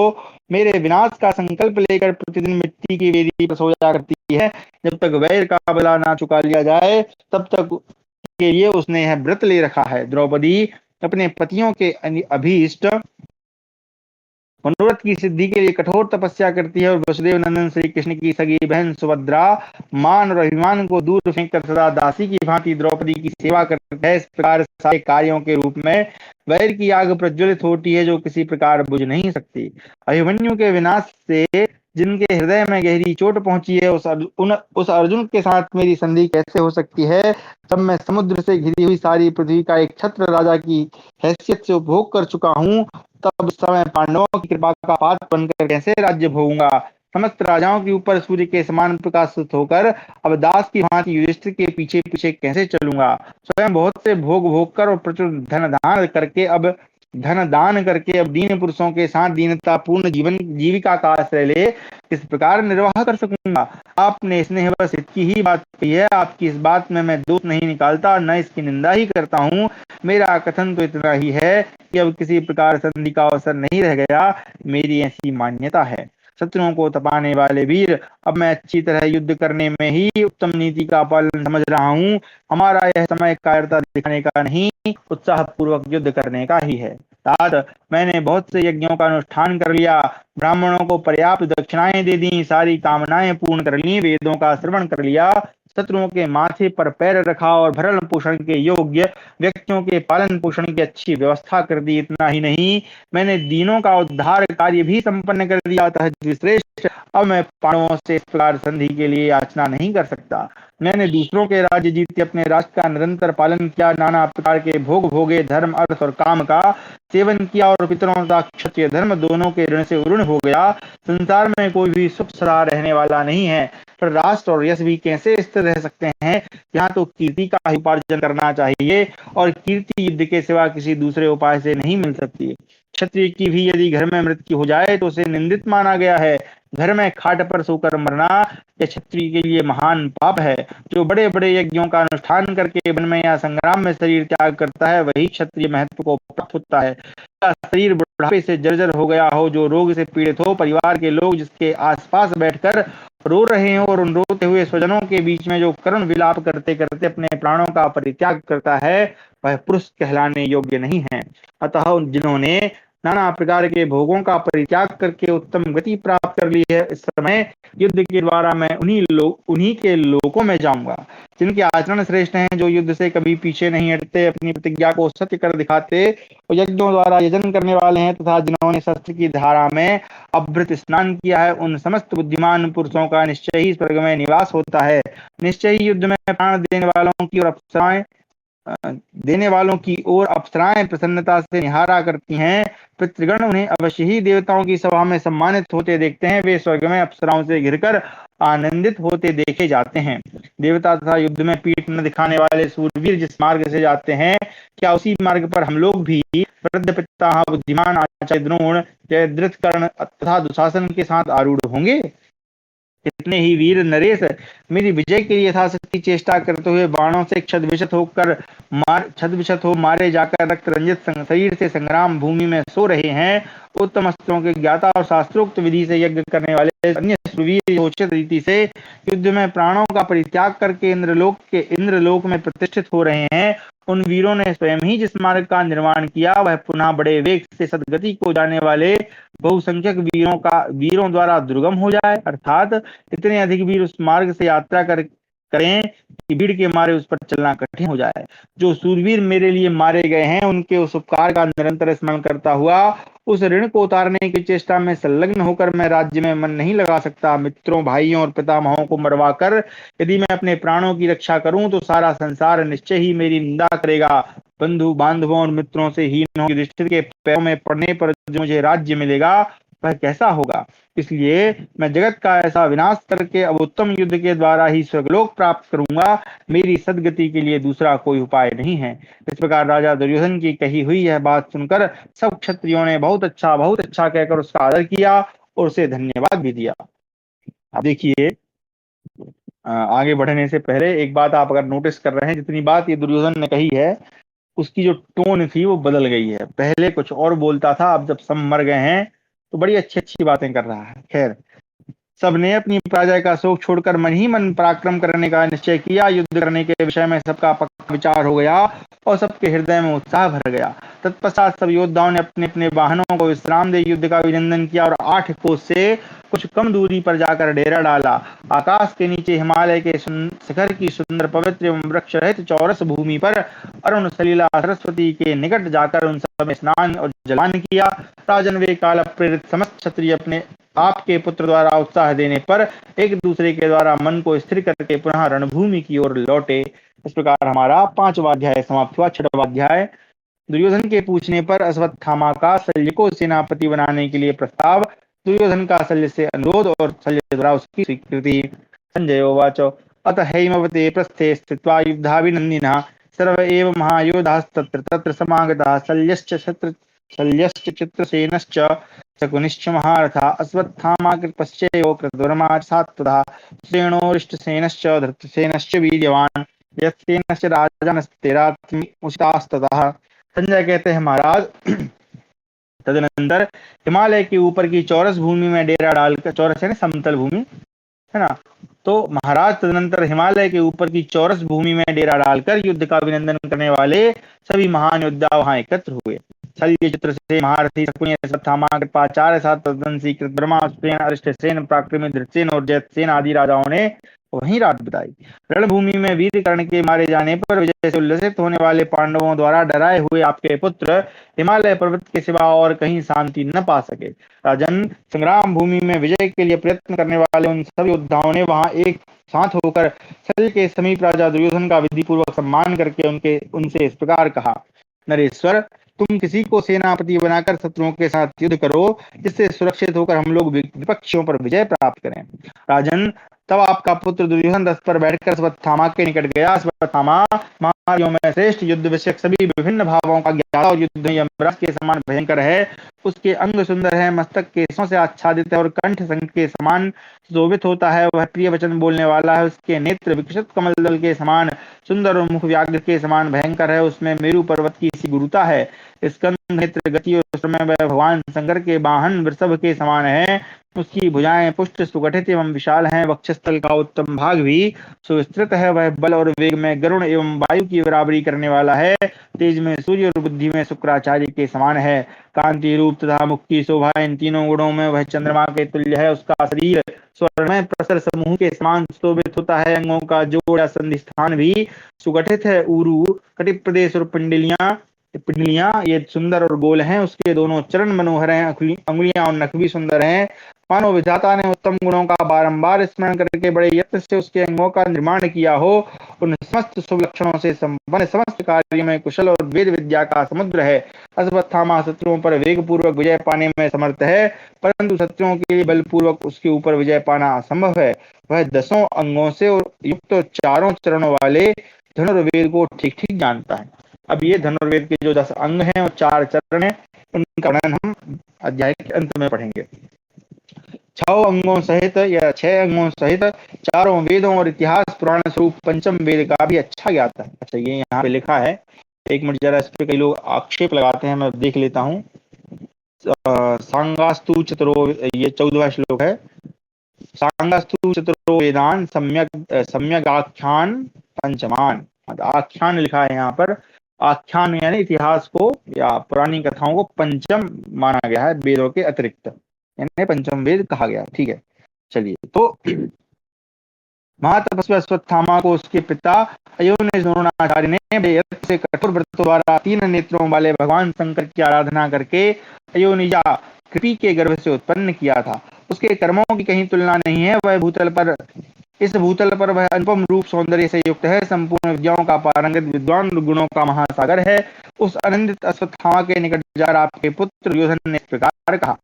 मेरे विनाश का संकल्प लेकर प्रतिदिन मिट्टी की वेदी पर सोया करती है। जब तक वैर का बदला ना चुका लिया जाए तब तक के लिए उसने यह व्रत ले रखा है। द्रौपदी अपने पतियों के अभीष्ट मनोरथ की सिद्धि के लिए कठोर तपस्या करती है और वसुदेव नंदन श्री कृष्ण की सगी बहन सुभद्रा मान और अभिमान को दूर फेंककर सदा दासी की भांति द्रौपदी की सेवा करती है। इस प्रकार सारे कार्यों के रूप में वैर की आग प्रज्वलित होती है जो किसी प्रकार बुझ नहीं सकती। अभिमन्यु के विनाश से जिनके हृदय में गहरी चोट पहुंची है, उस अर्जुन के साथ मेरी संधि कैसे हो सकती है? जब मैं समुद्र से घिरी हुई सारी पृथ्वी का एक छत्र राजा की हैसियत से उपभोग कर चुका हूँ, तब इस समय पांडवों की कृपा का पात्र बनकर कैसे राज्य भोगूंगा? समस्त राजाओं के ऊपर सूर्य के समान प्रकाशित होकर अब दास की भांति युधिष्ठिर के पीछे पीछे कैसे चलूंगा। स्वयं बहुत से भोग भोग कर और प्रचुर धन दान करके अब दीन पुरुषों के साथ दीनता पूर्ण जीवन जीविका का आश्रय ले किस प्रकार निर्वाह कर सकूंगा। आपने स्नेहवश हित की ही बात कही है। आपकी इस बात में मैं दोष नहीं निकालता, न इसकी निंदा ही करता हूँ। मेरा कथन तो इतना ही है कि अब किसी प्रकार संधि का अवसर नहीं रह गया, मेरी ऐसी मान्यता है। शत्रुओं को तपाने वाले वीर, अब मैं अच्छी तरह युद्ध करने में ही उत्तम नीति का पालन समझ रहा हूँ। हमारा यह समय कायरता दिखाने का नहीं, उत्साह पूर्वक युद्ध करने का ही है। तात, मैंने बहुत से यज्ञों का अनुष्ठान कर लिया, ब्राह्मणों को पर्याप्त दक्षिणाएं दे दी, सारी कामनाएं पूर्ण कर ली, वेदों का श्रवण कर लिया, शत्रुओं के माथे पर पैर रखा और भरण पोषण के योग्य व्यक्तियों के पालन पोषण की अच्छी व्यवस्था कर दी। इतना ही नहीं, मैंने दीनों का उद्धार कार्य भी संपन्न कर दिया। अतः श्रेष्ठ, अब मैं पांडवों से इस प्रकार संधि के लिए याचना नहीं कर सकता। मैंने दूसरों के राज्य जीत के अपने राष्ट्र का निरंतर पालन किया, नाना प्रकार के भोग भोगे, धर्म अर्थ और काम का सेवन किया और पितरों तथा क्षत्रिय धर्म दोनों के ऋण से ऋण हो गया। संसार में कोई भी सुख सदा रहने वाला नहीं है, पर राष्ट्र और यश भी कैसे स्थिर रह सकते हैं। यहाँ तो कीर्ति का ही उपार्जन करना चाहिए, और कीर्ति युद्ध के सिवा किसी दूसरे उपाय से नहीं मिल सकती। क्षत्रिय की भी यदि घर में मृत्यु हो जाए तो उसे निंदित माना गया है। घर में खाट पर सोकर मरना यह क्षत्रिय के लिए महान पाप है। जो बड़े बड़े यज्ञों का अनुष्ठान करके वन में या संग्राम में शरीर त्याग करता है, वही क्षत्रिय महत्व को प्राप्त होता है। शरीर बुढ़ापे से जर्जर हो गया हो, जो रोग से पीड़ित हो, परिवार के लोग जिसके आसपास बैठकर रो रहे हो, और उन रोते हुए स्वजनों के बीच में जो करुण विलाप करते करते अपने प्राणों का परित्याग करता है, वह पुरुष कहलाने योग्य नहीं है। अतः जिन्होंने नाना प्रकार के भोगों का परित्याग करके उत्तम गति प्राप्त कर ली है, इस समय युद्ध के द्वारा मैं उन्हीं के लोकों में जाऊंगा। जिनके आचरण श्रेष्ठ हैं, जो युद्ध से कभी पीछे नहीं हटते, अपनी प्रतिज्ञा को सत्य कर दिखाते और यज्ञों द्वारा यजन करने वाले हैं, तथा जिन्होंने शस्त्र की धारा में अभृत स्नान किया है, उन समस्त बुद्धिमान पुरुषों का निश्चय ही स्वर्ग में निवास होता है। निश्चय ही युद्ध में प्राण देने वालों की ओर अप्सराएं प्रसन्नता से निहारा करती हैं। पितृगण उन्हें अवश्य ही देवताओं की सभा में सम्मानित होते देखते हैं। वे स्वर्ग में अप्सराओं से घिरकर आनंदित होते देखे जाते हैं। देवता तथा युद्ध में पीठ न दिखाने वाले सूरवीर जिस मार्ग से जाते हैं, क्या उसी मार्ग पर हम लोग भी वृद्ध पिता बुद्धिमान आचार्य द्रोण, जयद्रथ कर्ण तथा दुशासन के साथ आरूढ़ होंगे? कितने ही वीर नरेश मेरी विजय के लिए यथाशक्ति चेष्टा करते हुए बाणों से छद्मविशत हो मारे जाकर रक्त रंजित शरीर से संग्राम भूमि में सो रहे हैं। उत्तम अस्त्रों के ज्ञाता और शास्त्रोक्त विधि से यज्ञ करने वाले अन्य सुरवीर उचित रीति से युद्ध में प्राणों का परित्याग करके इंद्रलोक में प्रतिष्ठित हो रहे हैं। उन वीरों ने स्वयं ही जिस मार्ग का निर्माण किया, वह पुनः बड़े वेग से सदगति को जाने वाले बहुसंख्यक वीरों द्वारा दुर्गम हो जाए, अर्थात इतने अधिक वीर उस मार्ग से यात्रा करें कि भीड़ के मारे उस पर चलना कठिन हो जाए। जो सूरवीर मेरे लिए मारे गए हैं, उनके उस उपकार का निरंतर स्मरण करता हुआ उस ऋण को उतारने की चेष्टा में संलग्न होकर मैं राज्य में मन नहीं लगा सकता। मित्रों, भाइयों और पितामहों को मरवाकर यदि मैं अपने प्राणों की रक्षा करूं, तो सारा संसार निश्चय ही मेरी निंदा करेगा। बंधु बांधवों और मित्रों से हीन युधिष्ठिर के पैरों में पड़ने पर जो मुझे राज्य मिलेगा, वह कैसा होगा। इसलिए मैं जगत का ऐसा विनाश करके अब उत्तम युद्ध के द्वारा ही स्वर्गलोक प्राप्त करूंगा। मेरी सदगति के लिए दूसरा कोई उपाय नहीं है। इस प्रकार राजा दुर्योधन की कही हुई यह बात सुनकर सब क्षत्रियों ने बहुत अच्छा कहकर उसका आदर किया और उसे धन्यवाद भी दिया। अब देखिए, आगे बढ़ने से पहले एक बात आप अगर नोटिस कर रहे हैं, जितनी बात ये दुर्योधन ने कही है, उसकी जो टोन थी वो बदल गई है। पहले कुछ और बोलता था, अब जब सब मर गए हैं तो बड़ी अच्छी अच्छी बातें कर रहा है। खैर, सबने अपनी पराजय का शोक छोड़कर मन ही मन पराक्रम करने का निश्चय किया। युद्ध करने के विषय में सबका पक्का विचार हो गया और सबके हृदय में उत्साह भर गया। तत्पश्चात सब योद्धाओं ने अपने अपने वाहनों को विश्राम दे युद्ध का अभिनंदन किया और 8 कोस से कुछ कम दूरी पर जाकर डेरा डाला। आकाश के नीचे हिमालय के शिखर की सुंदर पवित्र एवं वृक्ष रहित चौरस भूमि पर अरुण सलीला सरस्वती के निकट जाकर उन सब में स्नान और जलपान किया। राजन, वे काल प्रेरित समस्त क्षत्रिय अपने आपके पुत्र द्वारा उत्साह देने पर एक दूसरे के द्वारा मन को स्थिर करके पुनः रणभूमि की ओर लौटे। इस प्रकार हमारा 5वां अध्याय समाप्त हुआ। 6वां अध्याय, दुर्योधन के पूछने पर अश्वत्थामा का शल्य को सेनापति बनाने के लिए प्रस्ताव। दुर्योधन का शल्य से अनुरोध और शल्य द्वारा उसकी स्वीकृति। संजय उवाच अत हैमवते प्रस्थे स्थित्वा युद्धाभिनन्दिनः सर्व एव महायोधास्तत्र तत्र समागताः शल्यश्च चित्रसेनश्च शकुनिश्च महारथा अश्वत्थामा कृतपश्चैव कृतवर्मा च सात्वतः श्रेणोरिष्टसेनश्च धृतसेनश्च वीर्यवान् यत्सेनश्च राजानस्तेरात्मुचितास्ततः। संजय कहते हैं महाराज, तदनंतर हिमालय के ऊपर की चौरस भूमि में डेरा डालकर, चौरस यानी समतल भूमि है ना, तो महाराज तदनंतर हिमालय के ऊपर की चौरस भूमि में डेरा डालकर युद्ध का अभिनंदन करने वाले सभी महान योद्धा वहां एकत्र हुए। शल्य चित्र से महारथी शकुनि अश्वत्थामा कृपाचार्य सातवंशी कृतवर्मा सेन अरिष्टसेन पराक्रमी धृतसेन और जयसेन आदि राजाओं ने वहीं रात बिताई। रणभूमि में वीर कर्ण के मारे जाने पर विजय से उल्लसित होने वाले पांडवों द्वारा डराए हुए आपके पुत्र हिमालय पर्वत के सिवा और कहीं शांति न पा सके। राजन, संग्राम भूमि में विजय के लिए प्रयत्न करने वाले उन सब योद्धाओं ने वहां एक साथ होकर शल्य के समीप राजा दुर्योधन का विधि पूर्वक सम्मान करके उनसे इस प्रकार कहा। नरेश्वर, तुम किसी को सेनापति बनाकर शत्रुओं के साथ युद्ध करो, जिससे सुरक्षित होकर हम लोग विपक्षियों पर विजय प्राप्त करें। राजन, तब आपका पुत्र दुर्योधन रथ पर बैठकर अश्वत्थामा के निकट गया। अश्वत्थामा महारथियों में श्रेष्ठ, युद्ध विषयक सभी विभिन्न भावों का ज्ञाता और युद्ध में यमराज के समान भयंकर है। उसके अंग सुंदर है, मस्तक केशों से आच्छादित है और कंठ शंख के समान शोभित होता है। वह प्रिय वचन बोलने वाला है। उसके नेत्र विकसित कमल दल के समान सुंदर और मुख व्याघ्र के समान भयंकर है। उसमें मेरु पर्वत की सी गुरुता है। स्कंद, नेत्र, गति और समय वह भगवान शंकर के वाहन वृषभ के समान है। उसकी भुजाएं पुष्ट सुगठित एवं विशाल हैं। वक्षस्थल का उत्तम भाग भी सुविस्तृत है। वह बल और वेग में गरुण एवं वायु की बराबरी करने वाला है। तेज में सूर्य और बुद्धि में शुक्राचार्य के समान है। कांति, रूप तथा मुख की शोभा, इन तीनों गुणों में वह चंद्रमा के तुल्य है। उसका शरीर स्वर्ण में प्रसर समूह के समान शोभित होता है। अंगों का जोड़ या संधि स्थान भी सुगठित है। उरु, कटि प्रदेश और पिंडलियां ये सुंदर और गोल हैं। उसके दोनों चरण मनोहर हैं। अंगुलियां और नख भी सुंदर हैं। मानो विधाता ने उत्तम गुणों का बारंबार स्मरण करके बड़े यत्न से उसके अंगों का निर्माण किया हो। उन समस्त शुभ लक्षणों से संपन्न, समस्त कार्य में कुशल और वेद विद्या का समुद्र है। अश्वत्थामा शत्रुओं पर वेग पूर्वक विजय पाने में समर्थ है, परंतु शत्रुओं के लिए बलपूर्वक उसके ऊपर विजय पाना असंभव है। वह 10 अंगों से युक्त चारों चरणों वाले धनुर्वेद को ठीक ठीक जानता है। अब ये धनुर्वेद के जो 10 अंग हैं और 4 चरण हैं, उनका वर्णन हम अध्याय के अंत में पढ़ेंगे। 6 अंगों सहित या 6 अंगों सहित चारों वेदों और इतिहास पुराण स्वरूप पंचम वेद का भी अच्छा ज्ञाता है। अच्छा, ये यहाँ पे लिखा है, एक मिनट जरा, इस पे कई लोग आक्षेप लगाते हैं, मैं देख लेता हूँ। सांगास्तु चतुरो, ये 14वां श्लोक है। सांगास्तु चतुरो वेदान सम्यक आख्यान पंचमान। आख्यान लिखा है यहाँ पर। आख्यान यानी इतिहास को या पुरानी कथाओं को पंचम माना गया है, वेदों के अतिरिक्त, यानी पंचम वेद कहा गया। ठीक है, चलिए। तो महातपस्वी अश्वत्थामा को उसके पिता अयोनिज द्रोणाचार्य ने बेहद से कठोर व्रतों द्वारा 3 नेत्रों वाले भगवान शंकर की आराधना करके अयोनिजा कृपी के गर्भ से उत्पन्न किया था। उसके कर्मों की कहीं तुलना नहीं है। वह इस भूतल पर वह अनुपम रूप सौंदर्य से युक्त है। संपूर्ण विद्याओं का पारंगत विद्वान, गुणों का महासागर है। उस आनंदित अश्वत्थामा के निकट जाकर आपके पुत्र दुर्योधन ने इस प्रकार कहा।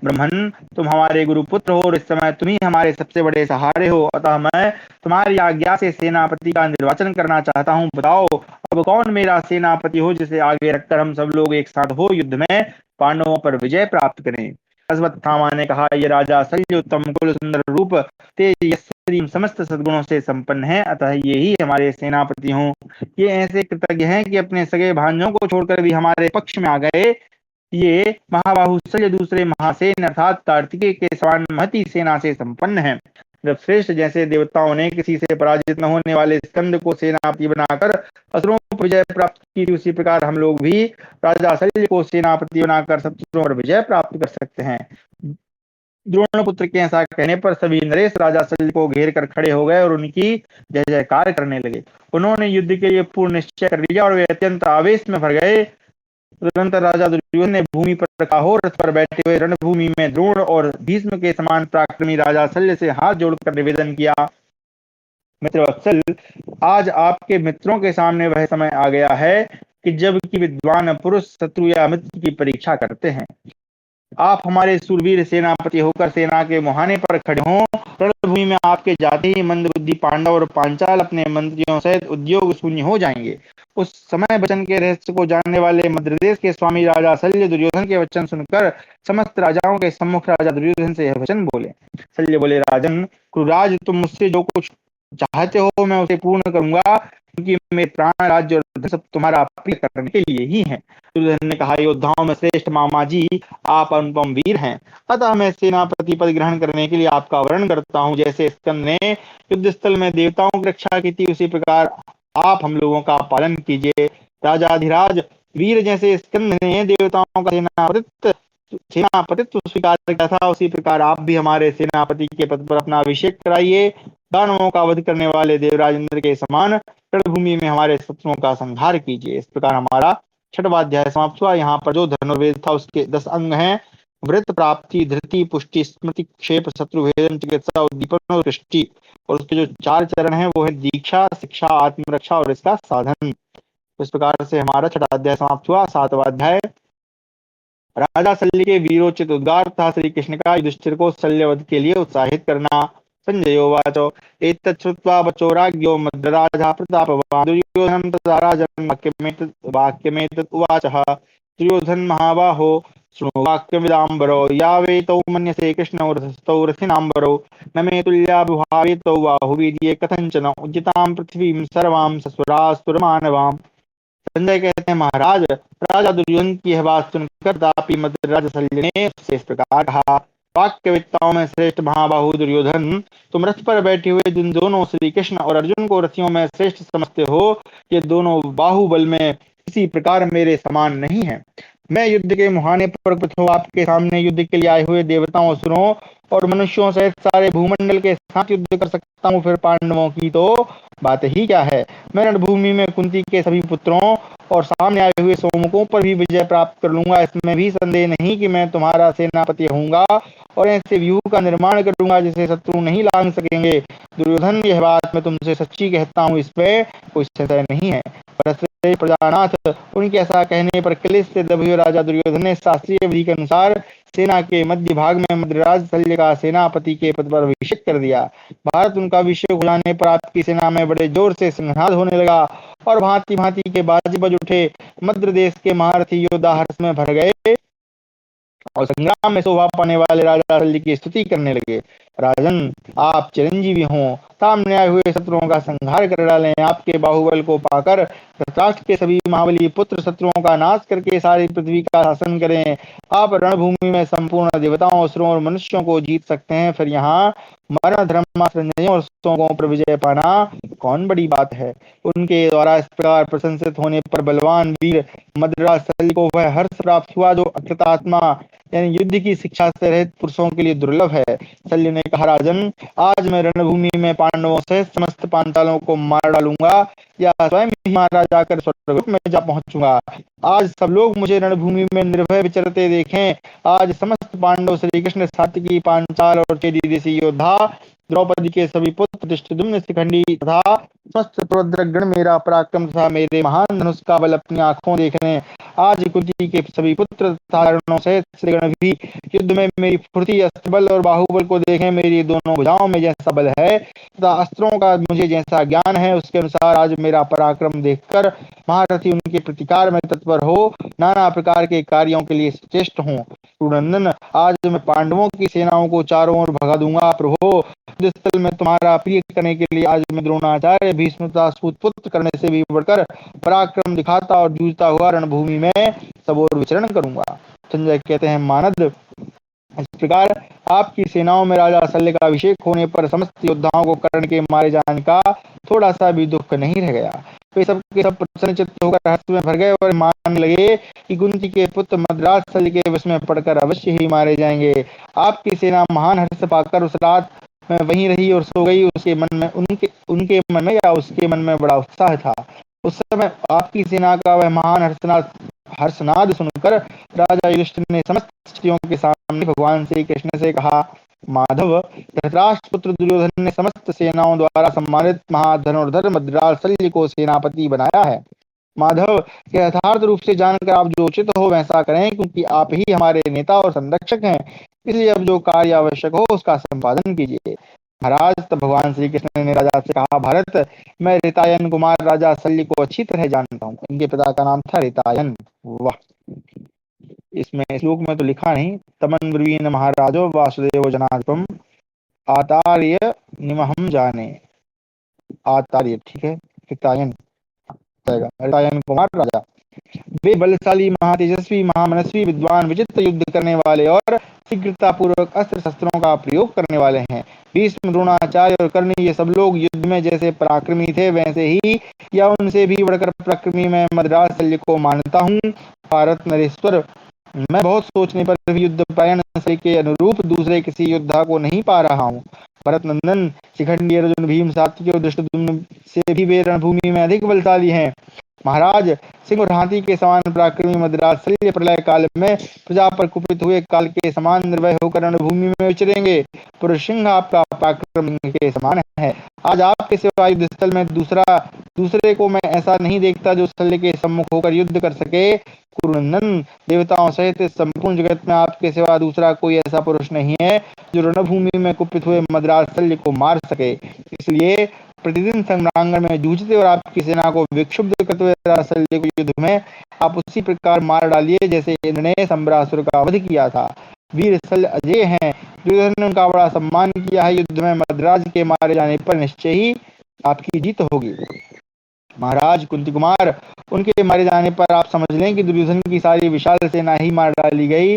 ब्रह्मन, तुम हमारे गुरु पुत्र हो और इस समय तुम ही हमारे सबसे बड़े सहारे हो। अतः मैं तुम्हारी आज्ञा से सेनापति का निर्वाचन करना चाहता हूँ। बताओ, अब कौन मेरा सेनापति हो, जिसे आगे रखकर हम सब लोग एक साथ हो युद्ध में पांडवों पर विजय प्राप्त करें। अश्वत्थामा ने कहा, ये राजा शल्य उत्तम कुल, सुंदर रूप, तेज, यशस्वी, समस्त सद्गुणों से संपन्न है। अतः ये ही हमारे सेनापति हों। ये ऐसे कृतज्ञ हैं कि अपने सगे भांजों को छोड़कर भी हमारे पक्ष में आ गए। ये महाबाहु शल्य दूसरे महासेन अर्थात कार्तिकेय के समान महती सेना से संपन्न है। जब श्रेष्ठ जैसे देवताओं ने किसी से पराजित न होने वाले स्कंद को सेनापति बनाकर असुरों पर विजय प्राप्त की, उसी प्रकार हम लोग भी राजा शल्य को सेनापति बनाकर शत्रुओं पर विजय प्राप्त कर सकते हैं। द्रोणपुत्र के ऐसा कहने पर सभी नरेश राजा शल्य को घेर कर खड़े हो गए और उनकी जय जयकार करने लगे। उन्होंने युद्ध के लिए पूर्ण निश्चय कर लिया और वे अत्यंत आवेश में भर गए। तुरंत राजा दुर्योधन ने भूमि पर रखा हो रथ पर बैठे हुए रणभूमि में द्रोण और भीष्म के समान पराक्रमी राजा शल्य से हाथ जोड़कर निवेदन किया। मित्र वत्सल, आज आपके मित्रों के सामने वह समय आ गया है कि जब कि विद्वान पुरुष शत्रु या मित्र की परीक्षा करते हैं। आप हमारे शूरवीर सेनापति होकर सेना के मुहाने पर खड़े हों। रणभूमि में आपके जाते ही मंदबुद्धि पांडव और पांचाल अपने मंत्रियों सहित उद्योग शून्य हो जाएंगे। उस समय वचन के रहस्य को जानने वाले मद्रदेश के स्वामी राजा शल्य दुर्योधन के वचन सुनकर समस्त राजाओं के सम्मुख राजा दुर्योधन से यह वचन बोले। शल्य बोले, राजन कुरुराज, तुम मुझसे जो कुछ चाहते हो मैं उसे पूर्ण करूंगा, क्योंकि मेरे प्राण, राज्य और धन सब तुम्हारा प्रिय करने के लिए ही है। दुर्योधन ने कहा, योद्धाओं में श्रेष्ठ मामा जी, आप अनुपम वीर हैं, अतः मैं सेनापति पद ग्रहण करने के लिए आपका वरण करता हूँ। जैसे स्कंद ने युद्ध स्थल में देवताओं की रक्षा की थी, उसी प्रकार आप हम लोगों का पालन कीजिए। राजाधिराज वीर जैसे स्कंद ने देवताओं का सेनापतित्व स्वीकार किया था, उसी प्रकार आप भी हमारे सेनापति के पद पर अपना अभिषेक कराइए। दानवों का वध करने वाले देवराज इंद्र के समान रणभूमि में हमारे शत्रुओं का संहार कीजिए। इस प्रकार हमारा छठवां अध्याय समाप्त हुआ। यहाँ पर जो धनुर्वेद था उसके 10 अंग हैं: वृत्त, प्राप्ति, धृति, पुष्टि, स्मृति, क्षेप, शत्रु भेदन, चिकित्सा, उद्दीपन और दृष्टि। और उसके जो 4 चरण हैं वो है दीक्षा, शिक्षा, आत्मरक्षा और इसका साधन। इस प्रकार से हमारा छठा अध्याय समाप्त हुआ। 7वां अध्याय राजा शल्य के वीरोचित उद्गार तथा श्री कृष्ण का युधिष्ठिर को शल्यवध के लिए उत्साहित करना। संजय उवाच, एतत् श्रुत्वा वचो राज्ञो मद्रराजः प्रतापवान् दुर्योधनं तदा राजन् वाक्यमेतत् उवाचः। दुर्योधन महाबाहो, शृणु वाक्यमिदाम्बरो, यावेतौ मन्यसे कृष्णौ रथस्थौ रथिनाम्बरो, न मे तुल्याभिभावेतौ बाहुवीर्ये कथञ्चन, उज्जतां पृथ्वीं सर्वां सस्वरासुरमानवाम्। संजय कहते हैं, महाराज, राजा दुर्योधन की यह बात सुनकर तापी मद्रराज शल्य ने उससे इस प्रकार कहा, वाक्यवेत्ताओं में श्रेष्ठ महाबाहु दुर्योधन, तुम रथ पर बैठे हुए जिन दोनों श्री कृष्ण और अर्जुन को रथियों में श्रेष्ठ समझते हो, ये दोनों बाहुबल में किसी प्रकार मेरे समान नहीं है। मैं युद्ध के मुहाने पर उपस्थित हूँ, आपके सामने युद्ध के लिए आए हुए देवताओं, असुरों और मनुष्यों सहित सारे भूमंडल के साथ युद्ध कर सकता हूँ, फिर पांडवों की तो बात ही क्या है। मैं रणभूमि में कुंती के सभी पुत्रों और सामने आए हुए सौमुखों पर भी विजय प्राप्त कर लूंगा। इसमें भी संदेह नहीं कि मैं तुम्हारा सेनापति होऊंगा और ऐसे व्यूह का निर्माण करूंगा जिसे शत्रु नहीं लांघ सकेंगे। दुर्योधन, यह बात मैं तुमसे सच्ची कहता हूँ, इसमें कोई संशय नहीं है। परस्त्रे प्रजानाथ, उनके ऐसा कहने पर क्लेश से दबे हुए राजा दुर्योधन ने शास्त्रीय विधि के अनुसार सेना के मध्य भाग में मद्रराज शल्य का सेनापति के पद पर अभिषेक कर दिया। भारत उनका अभिषेक हो जाने पर आपकी सेना में बड़े जोर से संघात होने लगा और भांति भांति के बाजे बज उठे। मद्र देश के महारथी योद्धा हर्ष में भर गए और संग्राम में शोभा पाने वाले राजा शल्य की स्तुति करने लगे। राजन, आप चिरंजीवी हों, सामने आए हुए शत्रुओं का संहार कर डालें। आपके बाहुबल को पाकर धृतराष्ट्र के सभी महाबली पुत्र शत्रुओं का नाश करके सारी पृथ्वी का शासन करें। आप रणभूमि में संपूर्ण देवताओं, असुरों और मनुष्यों को जीत सकते हैं। फिर यहाँ मरण, धर्म और शोकों पर विजय पाना कौन बड़ी बात है। उनके द्वारा इस प्रकार प्रशंसित होने पर बलवान वीर मद्रराज शल्य को वह हर्ष प्राप्त हुआ जो अकृतात्मा यानी युद्ध की शिक्षा से रहित पुरुषों के लिए दुर्लभ है। शल्य ने कहा, राजन, आज मैं रणभूमि में पांडवों से समस्त पांचालों को मार डालूंगा या स्वयं ही मारा जाकर स्वर्गलोक में जा पहुंचूंगा। आज सब लोग मुझे रणभूमि में निर्भय विचरते देखें। आज समस्त पांडव, श्री कृष्ण, सात्यकी, पांचाल और चेदी देशी योद्धा, द्रौपदी के सभी पुत्र, धृष्टद्युम्न, शिखंडी तथा समस्त प्रद्रगण मेरा पराक्रम तथा मेरे महान धनुष का बल अपनी आंखों देख लें। आज कुंती के सभी पुत्र तथा अर्जुनों सहित श्रीगण भी युद्ध में मेरी फुर्ती, अस्त्रबल और बाहुबल को देखें। मेरी दोनों भुजाओं में जैसा बल है तथा अस्त्रों का मुझे जैसा ज्ञान है, उसके अनुसार आज मेरा पराक्रम देखकर महारथी उनके प्रतिकार में तत्पर हो, नाना प्रकार के कार्यों के लिए श्रेष्ठ हों। सुनंदन, आज मैं पांडवों की सेनाओं को चारों ओर भगा दूंगा। प्रभो, युद्ध स्थल में तुम्हारा प्रिय करने के लिए आज मैं द्रोणाचार्य, भीष्म तथा सूतपुत्र करने से भी बढ़कर पराक्रम दिखाता और जूझता हुआ रणभूमि में सब ओर विचरण करूंगा। संजय कहते हैं, मानद, इस प्रकार आपकी सेनाओं में राजा शल्य का अभिषेक होने पर समस्त योद्धाओं को कर्ण के मारे जाने का थोड़ा सा भी दुख नहीं रह गया। वे सब के सब प्रसन्न चित्त होकर हर्ष में भर गए और मानने लगे कि कुंती के पुत्र मद्रास शल्य के वश में पड़कर अवश्य ही मारे जाएंगे। आपकी सेना महान हर्ष पाकर उस रात में वहीं रही और सो गई। उसके मन में उनके मन में या उसके मन में बड़ा उत्साह था। उस समय आपकी सेना का वह महान हर्षनाद सुनकर राजा युधिष्ठिर ने समस्त स्त्रियों के सामने भगवान श्री कृष्ण से कहा, माधव, धृतराष्ट्र पुत्र दुर्योधन ने समस्त सेनाओं द्वारा सम्मानित महाधनुर्धर मद्रास शल्य को सेनापति बनाया है। माधव, यह यथार्थ रूप से जानकर आप जो उचित हो वैसा करें, क्योंकि आप ही हमारे नेता और संरक्षक हैं। इसलिए अब जो कार्य आवश्यक हो उसका संपादन कीजिए। महाराज, तब भगवान श्री कृष्ण ने राजा से कहा, भारत, मैं ऋतायन कुमार राजा शल्य को अच्छी तरह जानता हूँ। इनके पिता का नाम था ऋतायन। वाह! इसमें श्लोक में तो लिखा नहीं। तमन ब्रुवीन महाराजो वासुदेव जनार्दनम आतार्य निमहम जाने। आतार्य, ठीक है, ऋतायन जाएगा, ऋतायन कुमार राजा। वे बलशाली, महातेजस्वी, महामनस्वी, विद्वान, विचित्र युद्ध करने वाले और शीघ्रता पूर्वक अस्त्र शस्त्रों का प्रयोग करने वाले हैं। भीष्म, द्रोणाचार्य और कर्ण, ये सब लोग युद्ध में जैसे पराक्रमी थे वैसे ही या उनसे भी बढ़कर पराक्रमी मैं मद्रास शल्य को मानता हूँ। भारत नरेश्वर, मैं बहुत सोचने पर भी युद्ध परायण शल्य के अनुरूप दूसरे किसी योद्धा को नहीं पा रहा हूँ। भरत नंदन, शिखंडी, अर्जुन, भीम, सात्यकी और धृष्टद्युम्न से भी वे रणभूमि में अधिक बलशाली हैं। महाराज, सिंह और हाथी के समान पराक्रमी मद्रास शल्य प्रलय काल में प्रजा पर कुपित हुए काल के समान निर्भय होकर रणभूमि में विचरेंगे। पुरुष सिंह आपका पराक्रम के समान है। आज आपके सिवा युद्ध स्थल में दूसरे को मैं ऐसा नहीं देखता जो शल्य के सम्मुख होकर युद्ध कर सके। कुरुनंदन, देवताओं सहित संपूर्ण जगत में आपके सिवा दूसरा कोई ऐसा पुरुष नहीं है जो रणभूमि में कुपित हुए मद्रास शल्य को मार सके। इसलिए प्रतिदिन संग्रांगण में जूझते और आपकी सेना को विक्षुब्ध करते हुए शल्य को युद्ध में आप उसी प्रकार मार डालिए जैसे इंद्र ने सम्रासुर का वध किया था। वीर शल्य अजय हैं। दुर्योधन का बड़ा सम्मान किया है। युद्ध में मद्राज के मारे जाने पर निश्चय ही आपकी जीत होगी। महाराज, कुंती कुमार, उनके मारे जाने पर आप समझ लें कि दुर्योधन की सारी विशाल सेना ही मार डाली गई।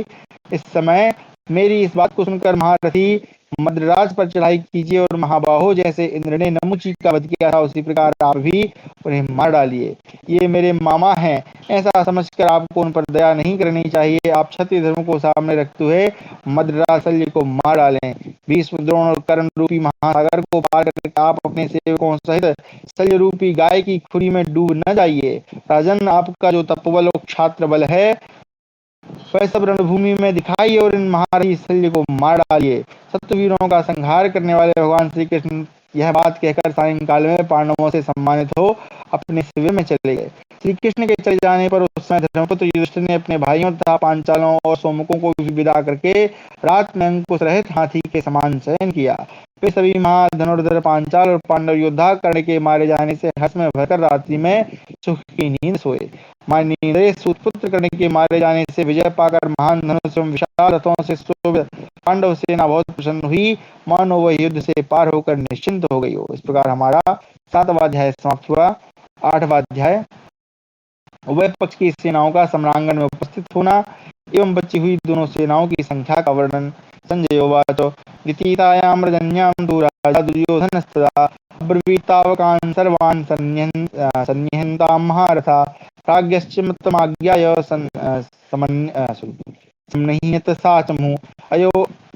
इस समय मेरी इस बात को सुनकर महारथी मद्राज पर चढ़ाई कीजिए और महाबाहो, जैसे इंद्र ने नमुची का वध किया था उसी प्रकार आप भी उन्हें मार डालिए। ये मेरे मामा हैं, ऐसा समझकर आपको उन पर दया नहीं करनी चाहिए। आप क्षत्रिय धर्म को सामने रखते हुए मद्रास शल्य को मार डालें। भीष्म, द्रोण और कर्ण रूपी महासागर को पार करके आप अपने सेवकों सहित शल्य रूपी गाय की खुरी में डूब न जाइए। राजन, आपका जो तपोबल और क्षात्र बल है वह सब रणभूमि में दिखाइए और इन महारथी शल्य को मार डालिए। शत्रुवीरों का संहार करने वाले भगवान श्री कृष्ण यह बात कहकर सायंकाल में पांडवों से सम्मानित हो अपने शिविर में चले गए। श्री कृष्ण के चले जाने पर उस समय धर्मपुत्र युधिष्ठिर ने अपने भाइयों तथा पांचालों और सोमकों को विदा करके रात में अंकुश रहित हाथी के समान शयन किया। वे सभी महाधनुर्धर पांचाल और पांडव योद्धा कर्ण के मारे जाने से हर्ष में भरकर रात्रि में सुख की नींद सोए। माननीय सूतपुत्र कर्ण के मारे जाने से विजय पाकर महान धनुष एवं विशाल रथों से शोभित पांडव सेना बहुत प्रसन्न हुई, मानो वह युद्ध से पार होकर निश्चिंत हो गई हो। इस प्रकार हमारा 7वां अध्याय समाप्त हुआ। 8वां अध्याय, उभय पक्ष की सेनाओं का सम्रांगण में उपस्थित होना एवं बची हुई दोनों सेनाओं की संख्या का वर्णन। संजय उवाच, वितीतायां रजन्यां तु राजा दुर्योधनस्तदा अब्रवीतावकान् सर्वान् सन्निहन्तां महारथा प्राज्ञश्च मतमाज्ञाय सम्निह्यत सा चमु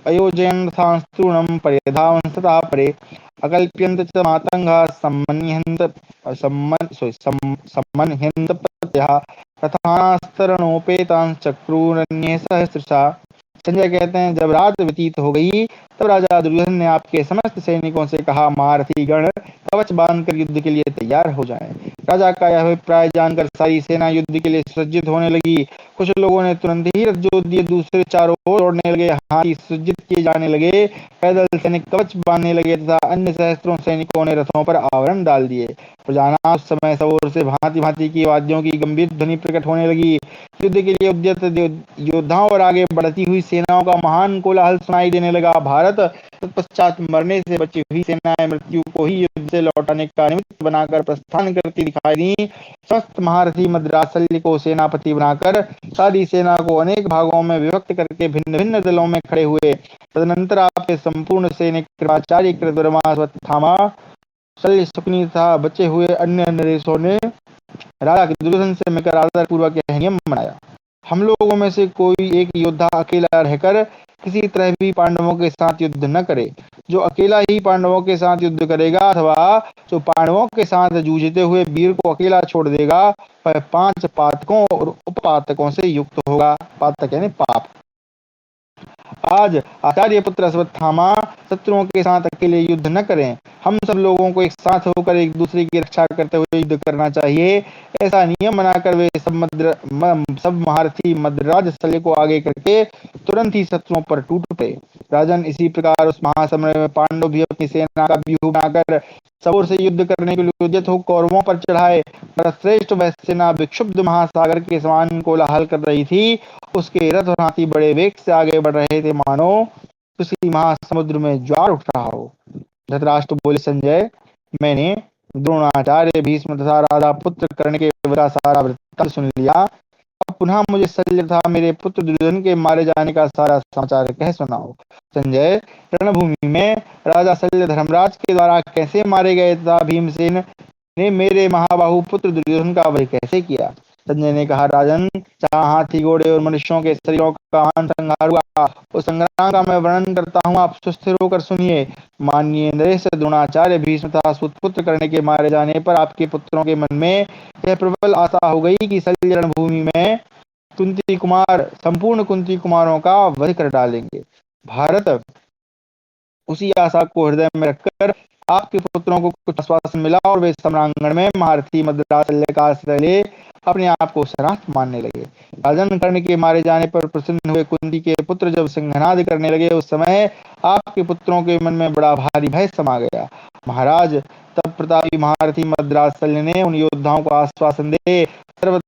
अयोजयन् रथांस्तूर्णं परिधावन् सदा परे अकल्प्यन्त च मातंगाः सम्मन्यन्त प्रत्यः रथानास्तरणोपेतान् चक्रुरन्ये सहस्रशः। संजय कहते हैं, जब रात व्यतीत हो गई तब राजा दुर्योधन ने आपके समस्त सैनिकों से कहा, महारथी गण कवच बांधकर युद्ध के लिए तैयार हो जाएं। राजा का यह अभिप्राय जानकर सारी सेना युद्ध के लिए सुसज्जित होने लगी। कुछ लोगों ने तुरंत ही रथ जोत दिए, दूसरे चारों ओर दौड़ने लगे, हाथी सुसज्जित किए जाने लगे, पैदल सैनिक कवच बांधने लगे तथा अन्य सहस्त्रों सैनिकों ने रथों पर आवरण डाल दिए। प्रजाना उस समय सब ओर से भांति भांति की वाद्यों की गंभीर ध्वनि प्रकट होने लगी। युद्ध के लिए उद्यत योद्धाओं और आगे बढ़ती हुई सेनाओं का महान कोलाहल सुनाई देने लगा। भारत, तत्पश्चात मरने से बची हुई सेनाएं मृत्यु को ही युद्ध से लौटाने का निमित्त बनाकर प्रस्थान करती दिखाई दी। समस्त महारथी मद्रास शल्य को सेनापति बनाकर सारी सेना को अनेक भागों में विभक्त करके भिन्न भिन्न दलों में खड़े हुए। तदनंतर आपके संपूर्ण सैनिक कृपाचार्य, कृतवर्मा, अश्वत्थामा, शल्य, शकुनी तथा बचे हुए अन्य नरेशों ने राजा दुर्योधन से मिलकर आदर पूर्वक यह नियम बनाया, हम लोगों में से कोई एक योद्धा अकेला रहकर किसी तरह भी पांडवों के साथ युद्ध न करे। जो अकेला ही पांडवों के साथ युद्ध करेगा अथवा जो पांडवों के साथ जूझते हुए वीर को अकेला छोड़ देगा वह 5 पातकों और उपपातकों से युक्त होगा। पातक यानी पाप। आज आचार्य पुत्र अश्वत्थामा शत्रुओं के साथ अकेले युद्ध न करें। हम सब लोगों को एक साथ होकर एक दूसरे की रक्षा करते हुए युद्ध करना चाहिए। ऐसा नियम बनाकर वे सब महारथी मद्राज शल्य को आगे करके तुरंत ही शत्रुओं पर टूट पड़े। राजन, इसी प्रकार उस महासमर में पांडव भी अपनी सेना का व्यूह बनाकर सबोर से युद्ध करने के लिए उद्यत हो कौरवों पर चढ़ाए। पर श्रेष्ठ वह सेना विक्षुब्ध महासागर के समान कोलाहल कर रही थी। उसके रथ और हाथी बड़े वेग से आगे बढ़ रहे थे, मानो किसी महासमुद्र में ज्वार उठ रहा हो। धृतराष्ट्र बोले, संजय, मैंने द्रोणाचार्य, भीष्म तथा राधा पुत्र कर्ण के का सारा वृत्तांत सुन लिया। अब पुनः मुझे शल्य तथा मेरे पुत्र दुर्योधन के मारे जाने का सारा समाचार कह सुनाओ। संजय, रणभूमि में राजा शल्य धर्मराज के द्वारा कैसे मारे गए तथा भीमसेन ने मेरे महाबाहु पुत्र दुर्योधन का वध कैसे किया। संजय ने कहा, राजन, जहाँ हाथी घोड़े और मनुष्यों के शरीरों का महान संहार हुआ, उस संग्राम का मैं वर्णन करता हूँ, आप सुस्थिर होकर सुनिए। माननीय नरेश, द्रोणाचार्य, भीष्म तथा सुतपुत्र करने के मारे जाने पर आपके पुत्रों के मन में यह प्रबल आशा हो गई कि शल्य रणभूमि में कुंती कुमार संपूर्ण कुंती कुमारों का वध कर डालेंगे। भारत उसी आशा को हृदय में रखकर आपके पुत्रों को कुछ आश्वासन मिला और वे सम्रांगण में महारथी मद्रास शल्य का आश्रय ले अपने आप को शराफ मानने लगे। राजन, कर्ण के मारे जाने पर प्रसन्न हुए कुंती के पुत्र जब सिंहनाद करने लगे, उस समय आपके पुत्रों के मन में बड़ा भारी भय समा गया। महाराज, तब प्रतापी महारथी मद्रास शल्य ने उन योद्धाओं को आश्वासन दे सर्व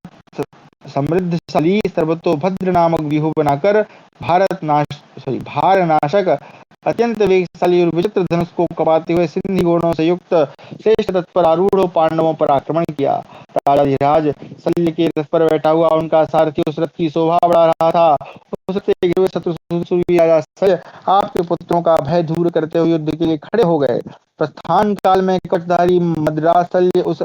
समृद्धशाली सर्वतोभद्र नामक व्यूह बनाकर भार नाशक अत्यंत वेगशाली और विचित्र धनुष को कपाते हुए सिंधी घोड़ों से युक्त श्रेष्ठ तत्पर आरूढ़ पांडवों पर आक्रमण किया। राजा धीराज शल्य के रथ पर बैठा हुआ उनका सारथी उस रथ की शोभा बढ़ा रहा था। उस रथ से घिरे हुए शत्रुसूरी राजा शल्य आपके पुत्रों का भय दूर करते हुए युद्ध के लिए खड़े हो गए। प्रस्थान काल में कटधारी मद्रास शल्य उस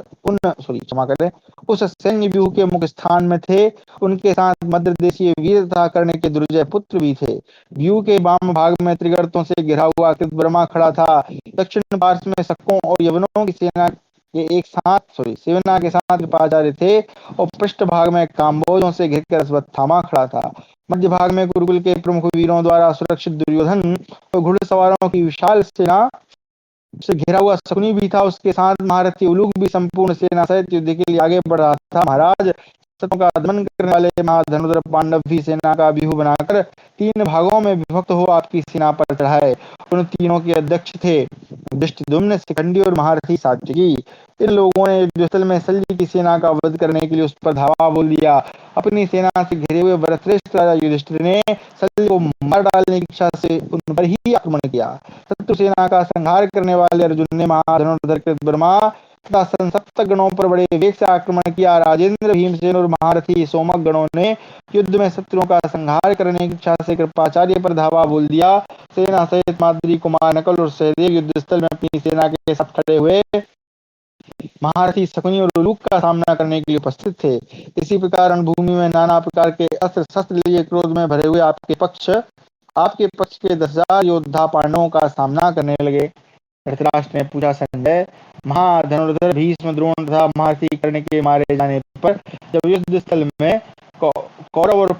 सैन्य व्यूह के मुख्य स्थान में थे। उनके साथ मद्र देशीय वीर तथा कर्ण के दुर्जय पुत्र भी थे। व्यू के वाम भाग में त्रिगर्तों से घिरा हुआ कृतवर्मा खड़ा था। दक्षिण पार्श्व में शकों और यवनों की सेना के साथ कृपाचार्य थे और पृष्ठ भाग में काम्बोजों से घिरकर अश्वत्थामा खड़ा था। मध्य भाग में गुरुकुल के प्रमुख वीरों द्वारा सुरक्षित दुर्योधन और घुड़सवारों की विशाल सेना से घिरा हुआ शकुनी भी था। उसके साथ महारथी उलूक भी संपूर्ण सेना सहित युद्ध के लिए आगे बढ़ रहा था। महाराज, शत्रुओं का दमन करने वाले महाधनुर्धर पांडव भी सेना का व्यूह बनाकर 3 भागों में विभक्त हो आपकी सेना पर चढ़ाए। उन तीनों के अध्यक्ष थे धृष्टद्युम्न, शिखंडी और महारथी सात्विकी। इन लोगों ने युद्धस्थल में शल्य की सेना का वध करने के लिए उस पर धावा बोल दिया। अपनी सेना से घिरे हुए वरश्रेष्ठ राजा युधिष्ठिर ने शल्य को मार डालने की इच्छा से उन पर ही आक्रमण किया। शत्रु सेना का संहार करने वाले अर्जुन ने महाधनुर्धर कृतवर्मा तथा संसप्त गणों पर बड़े वेग से आक्रमण किया। राजेंद्र, भीमसेन और महारथी सोमक गणों ने युद्ध में शत्रुओं का संहार करने की इच्छा से कृपाचार्य पर धावा बोल दिया। सेना सहित माद्री, कुमार नकुल और सहदेव युद्धस्थल में अपनी सेना के साथ खड़े हुए महारथी शकुनी और उलूक का सामना करने के लिए उपस्थित थे। इसी प्रकार रणभूमि में नाना प्रकार के अस्त्र शस्त्र लिए क्रोध में भरे हुए आपके पक्ष के 10,000 योद्धा पांडवों का सामना करने लगे। धृतराष्ट्र ने पूछा, संजय, महाधनुर्धर भीष्म, द्रोण तथा महारथी कर्ण के मारे जाने पर जब युद्ध स्थल में कौरव और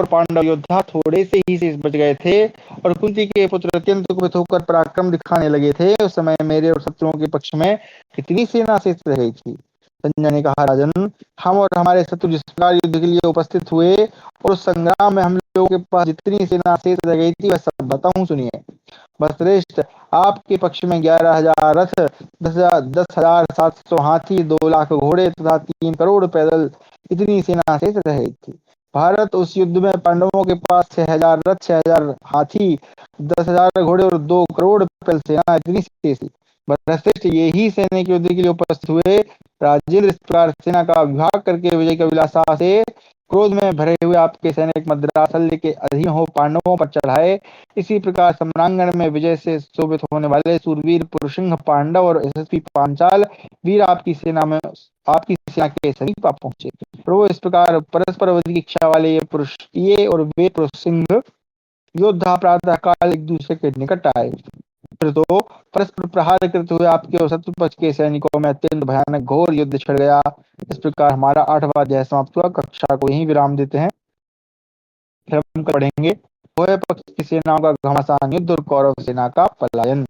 पांडव योद्धा थोड़े से ही शेष बच गए थे और कुंती के पुत्र अत्यंत कुपित होकर पराक्रम दिखाने लगे थे, उस समय मेरे और शत्रुओं के पक्ष में कितनी सेना शेष रह गई थी। संजय ने कहा, राजन, हम और हमारे शत्रु जिस प्रकार युद्ध के लिए उपस्थित हुए और उस संग्राम में हम लोगों के पास जितनी सेना शेष रह गई थी वह सब बताऊं, सुनिए। वरश्रेष्ठ, आपके पक्ष में 11,000 रथ, 10,700 हाथी, 2 लाख घोड़े तथा 3 करोड़ पैदल इतनी सेना शेष रह गई थी। भारत, उस युद्ध में पांडवों के पास 6,000 रथ, 6,000 हाथी, 10,000 घोड़े और 2 करोड़ पैदल सेना इतनी शेष थी। वरश्रेष्ठ, ये ही सैनिक युद्ध के लिए उपस्थित हुए। राजेंद्र, इस प्रकार सेना का विभाग करके विजय की अभिलाषा से क्रोध में भरे हुए आपके सैनिक मद्रास शल्य के अधीन हो पांडवों पर चढ़ाए। इसी प्रकार सम्रांगण में विजय से शोभित होने वाले सूरवीर पुरुषसिंह पांडव और यशस्वी पांचाल वीर आपकी सेना के समीप आ पहुंचे। प्रभु, इस प्रकार परस्पर वध की इच्छा वाले ये और वे पुरुषसिंह योद्धा प्रातः काल एक दूसरे के निकट आए। फिर तो परस्पर प्रहार करते हुए आपके और शत्रु पक्ष के सैनिकों में अत्यंत भयानक घोर युद्ध छिड़ गया। इस प्रकार हमारा 8वां अध्याय समाप्त हुआ। कक्षा को यहीं विराम देते हैं, फिर हम पढ़ेंगे हुए पक्ष की सेनाओं का घमासान युद्ध और कौरव सेना का पलायन।